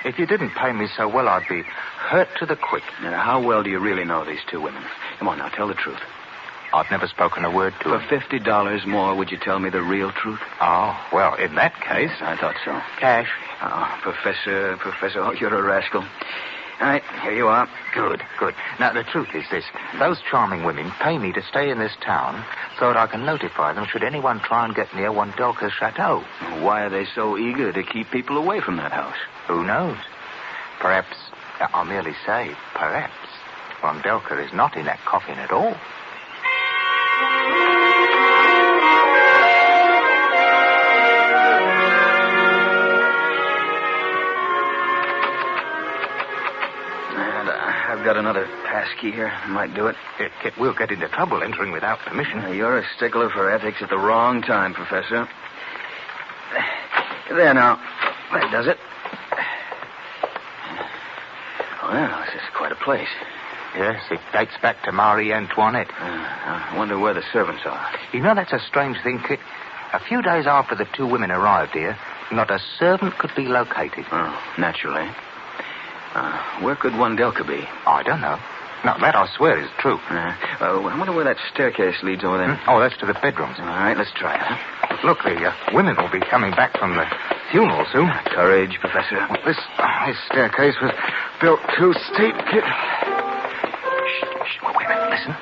Speaker 3: if you didn't pay me so well, I'd be hurt to the quick.
Speaker 2: Now, how well do you really know these two women? Come on, now, tell the truth.
Speaker 3: I've never spoken a word to her.
Speaker 2: For $50 more, would you tell me the real truth?
Speaker 3: Oh, well, in that case...
Speaker 2: I thought so.
Speaker 3: Cash.
Speaker 2: Oh, Professor, oh, you're a rascal. All right, here you are.
Speaker 3: Good. Now, the truth is this. Those charming women pay me to stay in this town so that I can notify them should anyone try and get near Wandelka's chateau.
Speaker 2: Why are they so eager to keep people away from that house?
Speaker 3: Who knows? Perhaps, I'll merely say, perhaps, Wandelka is not in that coffin at all.
Speaker 2: I've got another pass key here. Might do it.
Speaker 3: Kit, we'll get into trouble entering without permission.
Speaker 2: You're a stickler for ethics at the wrong time, Professor. There now. That does it.
Speaker 7: place.
Speaker 6: Yes, it dates back to Marie Antoinette.
Speaker 7: I wonder where the servants are.
Speaker 6: You know, that's a strange thing, Kit. A few days after the two women arrived here, not a servant could be located.
Speaker 7: Oh, naturally. Where could Wandelka be?
Speaker 6: I don't know. No, that I swear is true.
Speaker 7: I wonder where that staircase leads over there.
Speaker 6: Oh, that's to the bedrooms.
Speaker 7: All right, let's try it.
Speaker 6: Look, the women will be coming back from the funeral soon.
Speaker 7: Courage, Professor.
Speaker 3: Well, this staircase was built too steep, Kit.
Speaker 6: Shh. Wait a minute. Listen.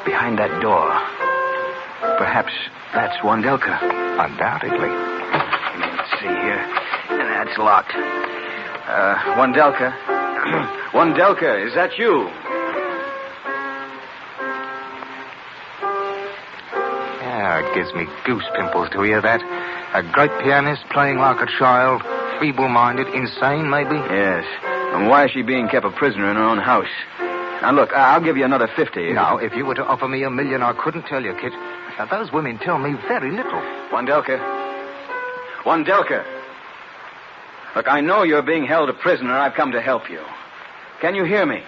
Speaker 7: Behind that door. Perhaps that's Wandelka.
Speaker 6: Undoubtedly.
Speaker 7: Let's see here. That's locked. Wandelka. Wandelka, is that you?
Speaker 6: Yeah, it gives me goose pimples to hear that. A great pianist playing like a child, feeble-minded, insane, maybe?
Speaker 7: Yes. And why is she being kept a prisoner in her own house? Now, look, I'll give you another 50.
Speaker 6: No, if you were to offer me $1 million, I couldn't tell you, Kit. Now, those women tell me very little.
Speaker 7: Wandelka. Look, I know you're being held a prisoner. I've come to help you. Can you hear me?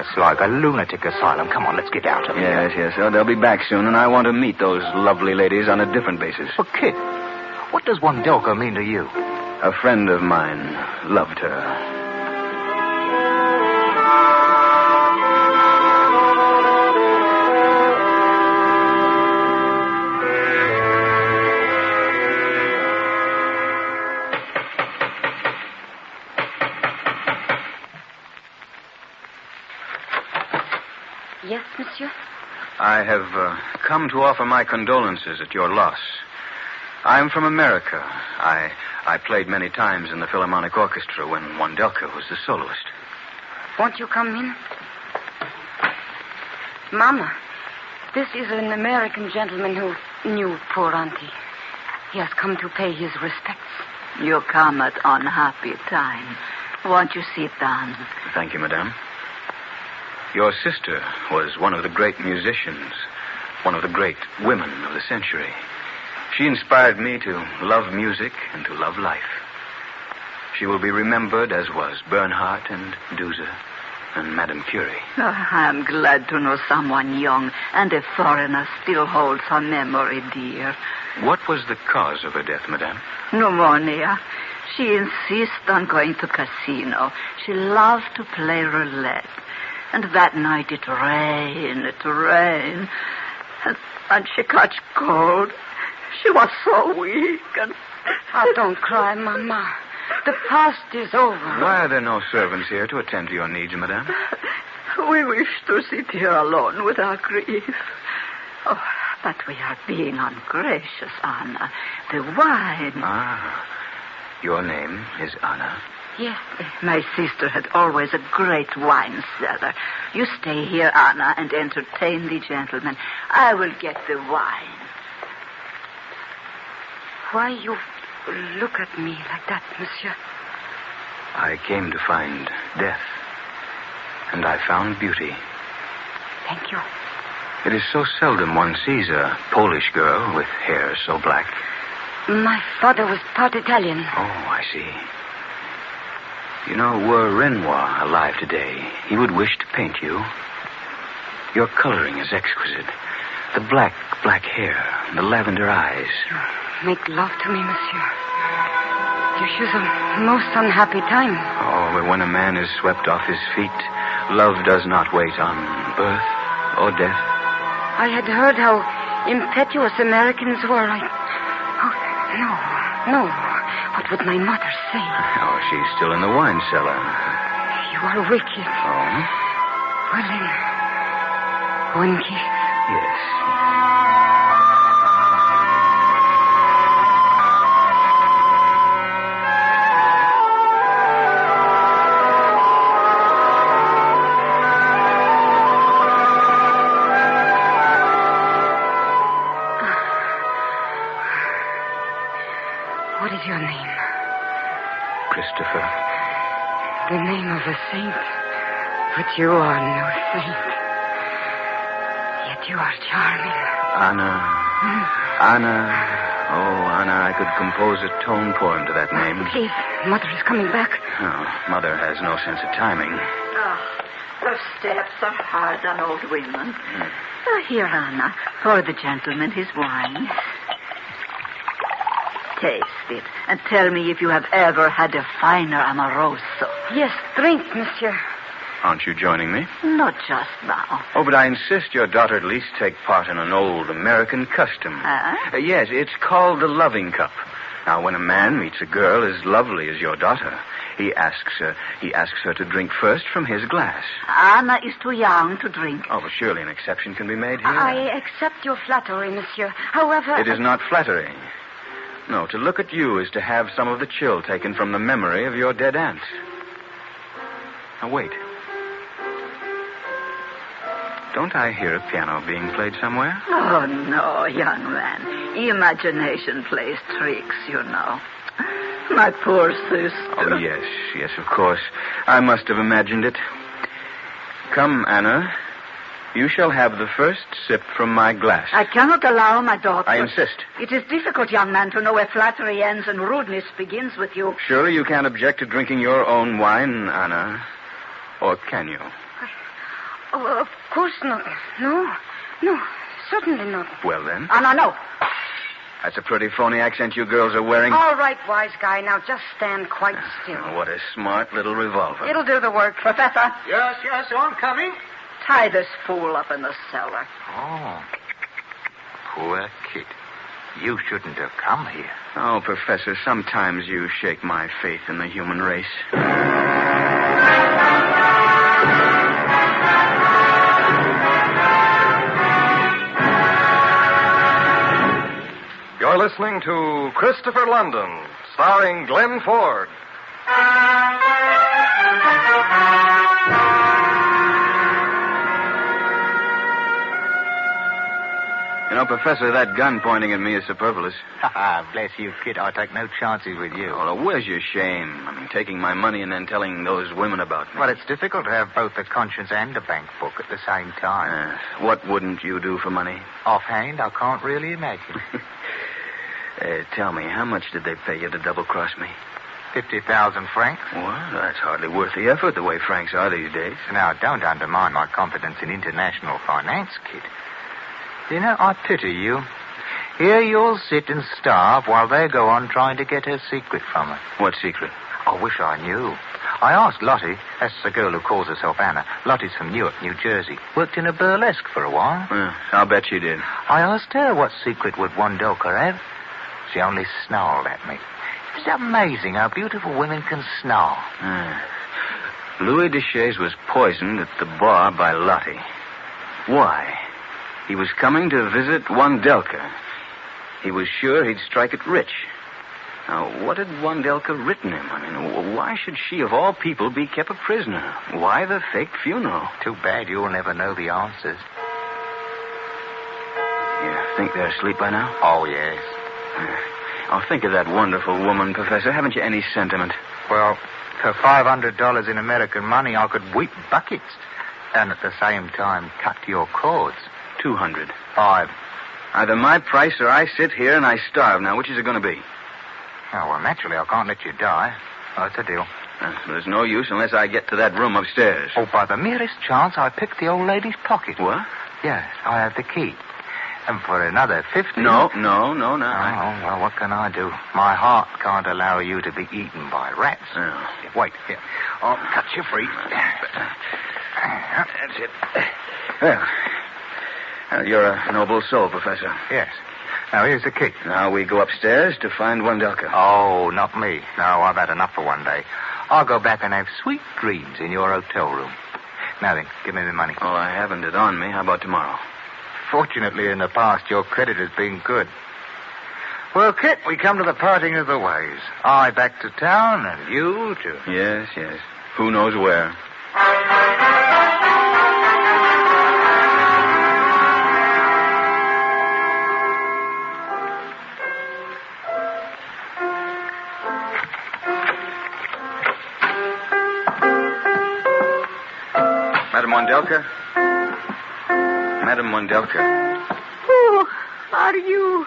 Speaker 6: It's like a lunatic asylum. Come on, let's get out of here.
Speaker 7: Yes. So they'll be back soon, and I want to meet those lovely ladies on a different basis.
Speaker 6: But, Kit, what does Wandelka mean to you?
Speaker 7: A friend of mine loved her.
Speaker 5: Yes, monsieur?
Speaker 7: I have come to offer my condolences at your loss. I'm from America. I played many times in the Philharmonic Orchestra when Wandelka was the soloist.
Speaker 5: Won't you come in? Mama, this is an American gentleman who knew poor auntie. He has come to pay his respects.
Speaker 9: You come at unhappy time. Won't you sit down?
Speaker 7: Thank you, madame. Your sister was one of the great musicians, one of the great women of the century. She inspired me to love music and to love life. She will be remembered as was Bernhardt and Duser and Madame Curie.
Speaker 9: Oh, I'm glad to know someone young and a foreigner still holds her memory dear.
Speaker 7: What was the cause of her death, madame?
Speaker 9: Pneumonia. She insists on going to casino. She loved to play roulette. And that night it rained. And she caught cold. She was so weak and...
Speaker 5: Oh, don't cry, Mama. The past is over.
Speaker 7: Why are there no servants here to attend to your needs, madame?
Speaker 9: We wish to sit here alone with our grief. Oh, but we are being ungracious, Anna. The wine...
Speaker 7: Ah, your name is Anna.
Speaker 9: Yes, my sister had always a great wine cellar. You stay here, Anna, and entertain the gentlemen. I will get the wine.
Speaker 5: Why you look at me like that, monsieur?
Speaker 7: I came to find death, and I found beauty.
Speaker 5: Thank you.
Speaker 7: It is so seldom one sees a Polish girl with hair so black.
Speaker 5: My father was part Italian.
Speaker 7: Oh, I see. You know, were Renoir alive today, he would wish to paint you. Your coloring is exquisite. The black hair, the lavender eyes.
Speaker 5: You make love to me, monsieur. You choose a most unhappy time.
Speaker 7: Oh, but when a man is swept off his feet, love does not wait on birth or death.
Speaker 5: I had heard how impetuous Americans were. No. What would my mother say?
Speaker 7: Oh, she's still in the wine cellar.
Speaker 5: You are wicked.
Speaker 7: Oh?
Speaker 5: Well, then, one kiss.
Speaker 7: Yes.
Speaker 5: What is your name?
Speaker 7: Christopher.
Speaker 5: The name of a saint. But you are no saint. Yet you are charming.
Speaker 7: Anna
Speaker 2: Anna. Oh, Anna, I could compose a tone poem to that name.
Speaker 5: Please, Mother is coming back.
Speaker 2: Oh, Mother has no sense of timing.
Speaker 9: Her steps are hard on old women. Here, Anna, pour the gentleman his wine. Taste it, and tell me if you have ever had a finer Amoroso.
Speaker 5: Yes, drink, monsieur.
Speaker 2: Aren't you joining me?
Speaker 9: Not just now.
Speaker 2: Oh, but I insist your daughter at least take part in an old American custom. Yes, it's called the loving cup. Now, when a man meets a girl as lovely as your daughter, he asks her to drink first from his glass.
Speaker 9: Anna is too young to drink.
Speaker 2: Oh, but surely an exception can be made here.
Speaker 5: I accept your flattery, monsieur. However...
Speaker 2: It is not flattery. No, to look at you is to have some of the chill taken from the memory of your dead aunt. Now, wait. Don't I hear a piano being played somewhere?
Speaker 9: Oh, no, young man. Imagination plays tricks, you know. My poor sister.
Speaker 2: Oh, yes, of course. I must have imagined it. Come, Anna. You shall have the first sip from my glass.
Speaker 9: I cannot allow my daughter.
Speaker 2: I insist.
Speaker 9: It is difficult, young man, to know where flattery ends and rudeness begins with you.
Speaker 2: Surely you can't object to drinking your own wine, Anna. Or can you?
Speaker 5: Oh, of course not. No, certainly not.
Speaker 2: Well, then.
Speaker 5: Anna, no.
Speaker 2: That's a pretty phony accent you girls are wearing.
Speaker 5: All right, wise guy. Now just stand quite still.
Speaker 2: Oh, what a smart little revolver.
Speaker 5: It'll do the work.
Speaker 9: Professor?
Speaker 20: Yes, I'm coming.
Speaker 9: Tie this fool up in the cellar.
Speaker 6: Oh. Poor kid. You shouldn't have come here.
Speaker 2: Oh, Professor, sometimes you shake my faith in the human race.
Speaker 1: You're listening to Christopher London, starring Glenn Ford.
Speaker 2: You know, Professor, that gun pointing at me is superfluous.
Speaker 6: Bless you, kid. I take no chances with you.
Speaker 2: Oh, where's your shame? I mean, taking my money and then telling those women about me.
Speaker 6: Well, it's difficult to have both a conscience and a bank book at the same time.
Speaker 2: What wouldn't you do for money?
Speaker 6: Offhand, I can't really imagine.
Speaker 2: Tell me, how much did they pay you to double-cross me?
Speaker 6: 50,000 francs.
Speaker 2: Well, that's hardly worth the effort, the way francs are these days.
Speaker 6: Now, don't undermine my confidence in international finance, kid. You know, I pity you. Here you'll sit and starve while they go on trying to get her secret from her.
Speaker 2: What secret?
Speaker 6: I wish I knew. I asked Lottie, that's the girl who calls herself Anna. Lottie's from Newark, New Jersey. Worked in a burlesque for a while.
Speaker 2: I'll bet she did.
Speaker 6: I asked her what secret would Wondelka have. She only snarled at me. It's amazing how beautiful women can snarl.
Speaker 2: Louis Deschaze was poisoned at the bar by Lottie. Why? He was coming to visit Wondelka. He was sure he'd strike it rich. Now, what had Wondelka written him? I mean, why should she, of all people, be kept a prisoner? Why the fake funeral?
Speaker 6: Too bad you'll never know the answers.
Speaker 2: You think they're asleep by now?
Speaker 6: Oh, yes.
Speaker 2: Oh, think of that wonderful woman, Professor. Haven't you any sentiment?
Speaker 6: Well, for $500 in American money, I could weep buckets. And at the same time, cut your cords.
Speaker 2: 200.
Speaker 6: 5.
Speaker 2: Either my price or I sit here and I starve. Now, which is it going to be?
Speaker 6: Oh, well, naturally, I can't let you die. That's the deal.
Speaker 2: There's no use unless I get to that room upstairs.
Speaker 6: Oh, by the merest chance, I picked the old lady's pocket.
Speaker 2: What?
Speaker 6: Yes, I have the key. And for another 50...
Speaker 2: No.
Speaker 6: Oh, well, what can I do? My heart can't allow you to be eaten by rats.
Speaker 2: Oh.
Speaker 6: Wait, here. I'll cut you free.
Speaker 2: That's it. Well, you're a noble soul, Professor.
Speaker 6: Yes. Now, here's the key.
Speaker 2: Now we go upstairs to find Wondelka.
Speaker 6: Oh, not me. No, I've had enough for one day. I'll go back and have sweet dreams in your hotel room. Now then, give me the money.
Speaker 2: Oh, I haven't it on me. How about tomorrow?
Speaker 6: Fortunately, in the past, your credit has been good. Well, Kit, we come to the parting of the ways. I back to town, and you to...
Speaker 2: Yes. Who knows where? Madame Wondelka? Madame Wondelka.
Speaker 9: Oh, I
Speaker 8: are you?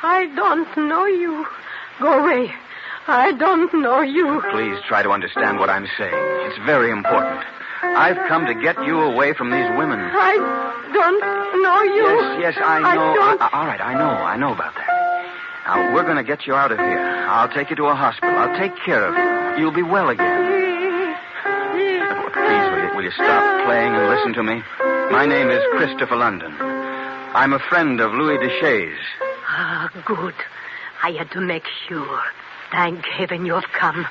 Speaker 8: I don't know you. Go away. I don't know you.
Speaker 2: Please try to understand what I'm saying. It's very important. I've come to get you away from these women.
Speaker 8: I don't know you.
Speaker 2: Yes, I know. All right, I know about that. Now, we're going to get you out of here. I'll take you to a hospital. I'll take care of you. You'll be well again. Please, will you stop playing and listen to me? My name is Christopher London. I'm a friend of Louis Deschamps.
Speaker 8: Ah, good. I had to make sure. Thank heaven you have come.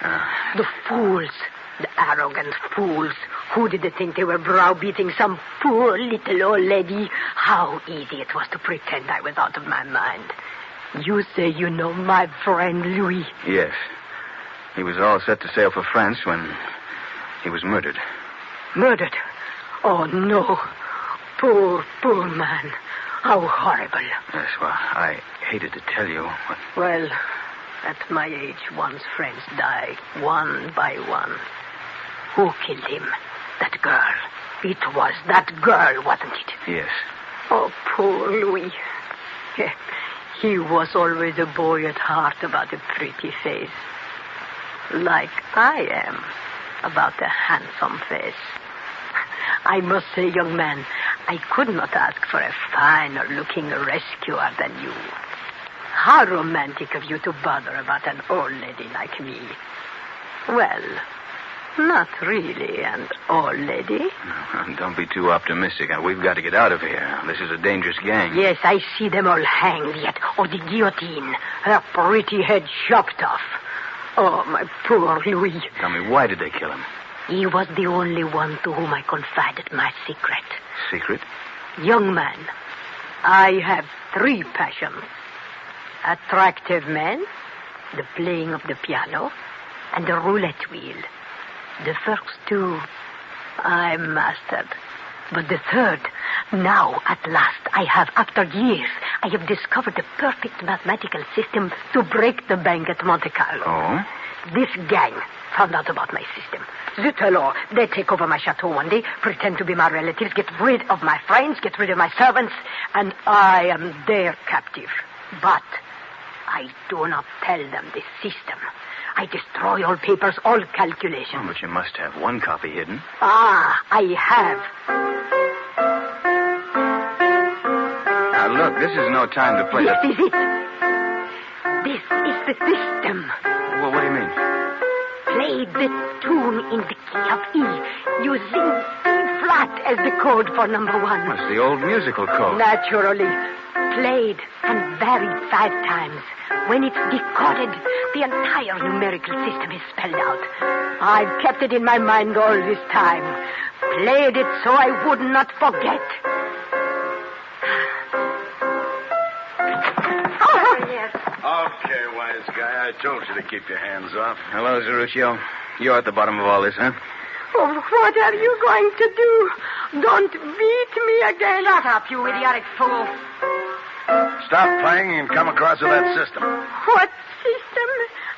Speaker 8: The fools, the arrogant fools. Who did they think they were browbeating some poor little old lady? How easy it was to pretend I was out of my mind. You say you know my friend Louis.
Speaker 2: Yes. He was all set to sail for France when he was murdered.
Speaker 8: Murdered? Oh, no. Poor, poor man. How horrible.
Speaker 2: Yes, well, I hated to tell you, but...
Speaker 8: Well, at my age, one's friends die, one by one. Who killed him? That girl. It was that girl, wasn't it?
Speaker 2: Yes.
Speaker 8: Oh, poor Louis. He was always a boy at heart about a pretty face. Like I am about a handsome face. I must say, young man, I could not ask for a finer-looking rescuer than you. How romantic of you to bother about an old lady like me. Well, not really an old lady.
Speaker 2: No, don't be too optimistic. We've got to get out of here. This is a dangerous gang.
Speaker 8: Yes, I see them all hanged yet, or the guillotine, her pretty head chopped off. Oh, my poor Louis.
Speaker 2: Tell me, why did they kill him?
Speaker 8: He was the only one to whom I confided my secret.
Speaker 2: Secret?
Speaker 8: Young man, I have 3 passions. Attractive men, the playing of the piano, and the roulette wheel. The first 2, I mastered. But the third, now, at last, after years, I have discovered the perfect mathematical system to break the bank at Monte Carlo.
Speaker 2: Oh?
Speaker 8: This gang found out about my system. Zut alors, they take over my chateau one day, pretend to be my relatives, get rid of my friends, get rid of my servants, and I am their captive. But I do not tell them this system. I destroy all papers, all calculations.
Speaker 2: Oh, but you must have one copy hidden.
Speaker 8: Ah, I have.
Speaker 2: Now, look, this is no time to play...
Speaker 8: This is it. This is the system.
Speaker 2: Well, what do you mean?
Speaker 8: Play the tune in the key of E, using B flat as the code for number 1.
Speaker 2: That's the old musical code.
Speaker 8: Naturally. Played and varied 5 times. When it's decoded, the entire numerical system is spelled out. I've kept it in my mind all this time. Played it so I would not forget.
Speaker 11: Oh, yes. Okay, wise guy. I told you to keep your hands off.
Speaker 2: Hello, Zeruccio. You're at the bottom of all this, huh?
Speaker 8: Oh, what are you going to do? Don't beat me again.
Speaker 9: Shut up, you idiotic fool.
Speaker 11: Stop playing and come across with that system.
Speaker 8: What system?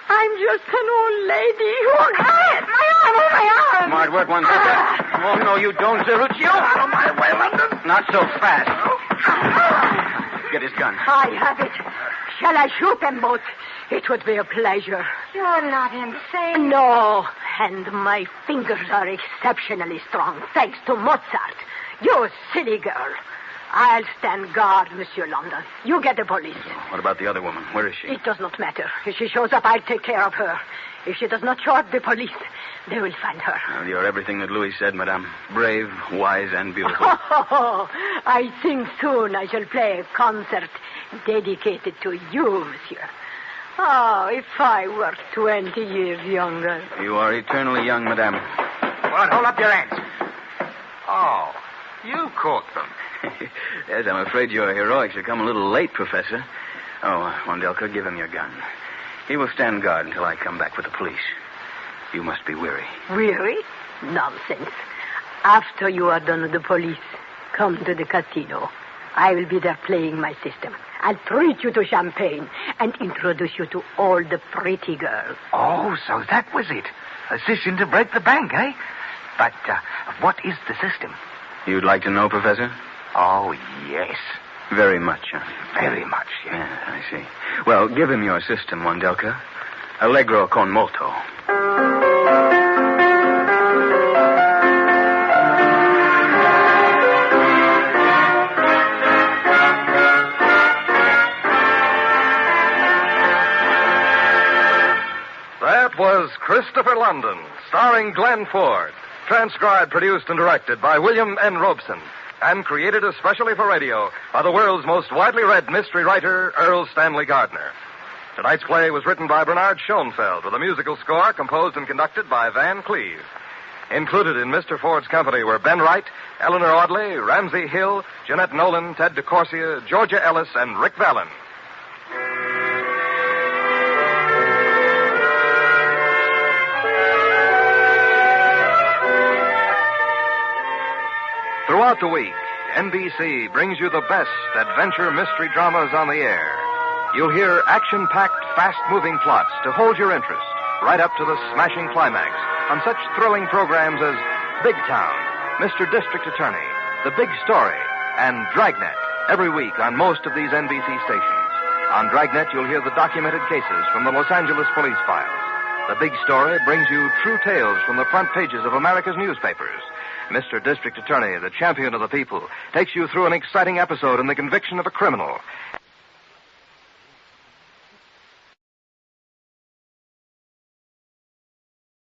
Speaker 8: I'm just an old lady. Oh, quiet! My arm! Oh, my arm!
Speaker 2: Smart work, one second. Oh, no, you don't, Zeruccio.
Speaker 11: Out of my way, London.
Speaker 2: Not so fast. Get his gun.
Speaker 8: I have it. Shall I shoot them both? It would be a pleasure.
Speaker 9: You're not insane.
Speaker 8: No, and my fingers are exceptionally strong, thanks to Mozart. You silly girl. I'll stand guard, Monsieur London. You get the police.
Speaker 2: What about the other woman? Where is she?
Speaker 8: It does not matter. If she shows up, I'll take care of her. If she does not show up, the police, they will find her.
Speaker 2: Well, you're everything that Louis said, madame. Brave, wise, and beautiful.
Speaker 8: Oh, I think soon I shall play a concert dedicated to you, monsieur. Oh, if I were 20 years younger.
Speaker 2: You are eternally young, madame.
Speaker 6: What? Hold up your hands. Oh, you caught them.
Speaker 2: Yes, I'm afraid your heroics have come a little late, Professor. Oh, Wandelka, give him your gun. He will stand guard until I come back with the police. You must be weary.
Speaker 8: Weary? Nonsense. After you are done with the police, come to the casino. I will be there playing my system. I'll treat you to champagne and introduce you to all the pretty girls.
Speaker 6: Oh, so that was it. A system to break the bank, eh? But what is the system?
Speaker 2: You'd like to know, Professor?
Speaker 6: Oh, yes.
Speaker 2: Very much, huh?
Speaker 22: Very much, yes.
Speaker 2: Yeah, I see. Well, give him your system, Wandelka. Allegro con molto.
Speaker 1: That was Christopher London, starring Glenn Ford. Transcribed, produced, and directed by William N. Robeson. And created especially for radio by the world's most widely read mystery writer, Erle Stanley Gardner. Tonight's play was written by Bernard Schoenfeld with a musical score composed and conducted by Van Cleve. Included in Mr. Ford's company were Ben Wright, Eleanor Audley, Ramsey Hill, Jeanette Nolan, Ted DeCorsia, Georgia Ellis, and Rick Vallon. Throughout the week, NBC brings you the best adventure mystery dramas on the air. You'll hear action-packed, fast-moving plots to hold your interest right up to the smashing climax on such thrilling programs as Big Town, Mr. District Attorney, The Big Story, and Dragnet every week on most of these NBC stations. On Dragnet, you'll hear the documented cases from the Los Angeles police files. The Big Story brings you true tales from the front pages of America's newspapers. Mr. District Attorney, the champion of the people, takes you through an exciting episode in the conviction of a criminal.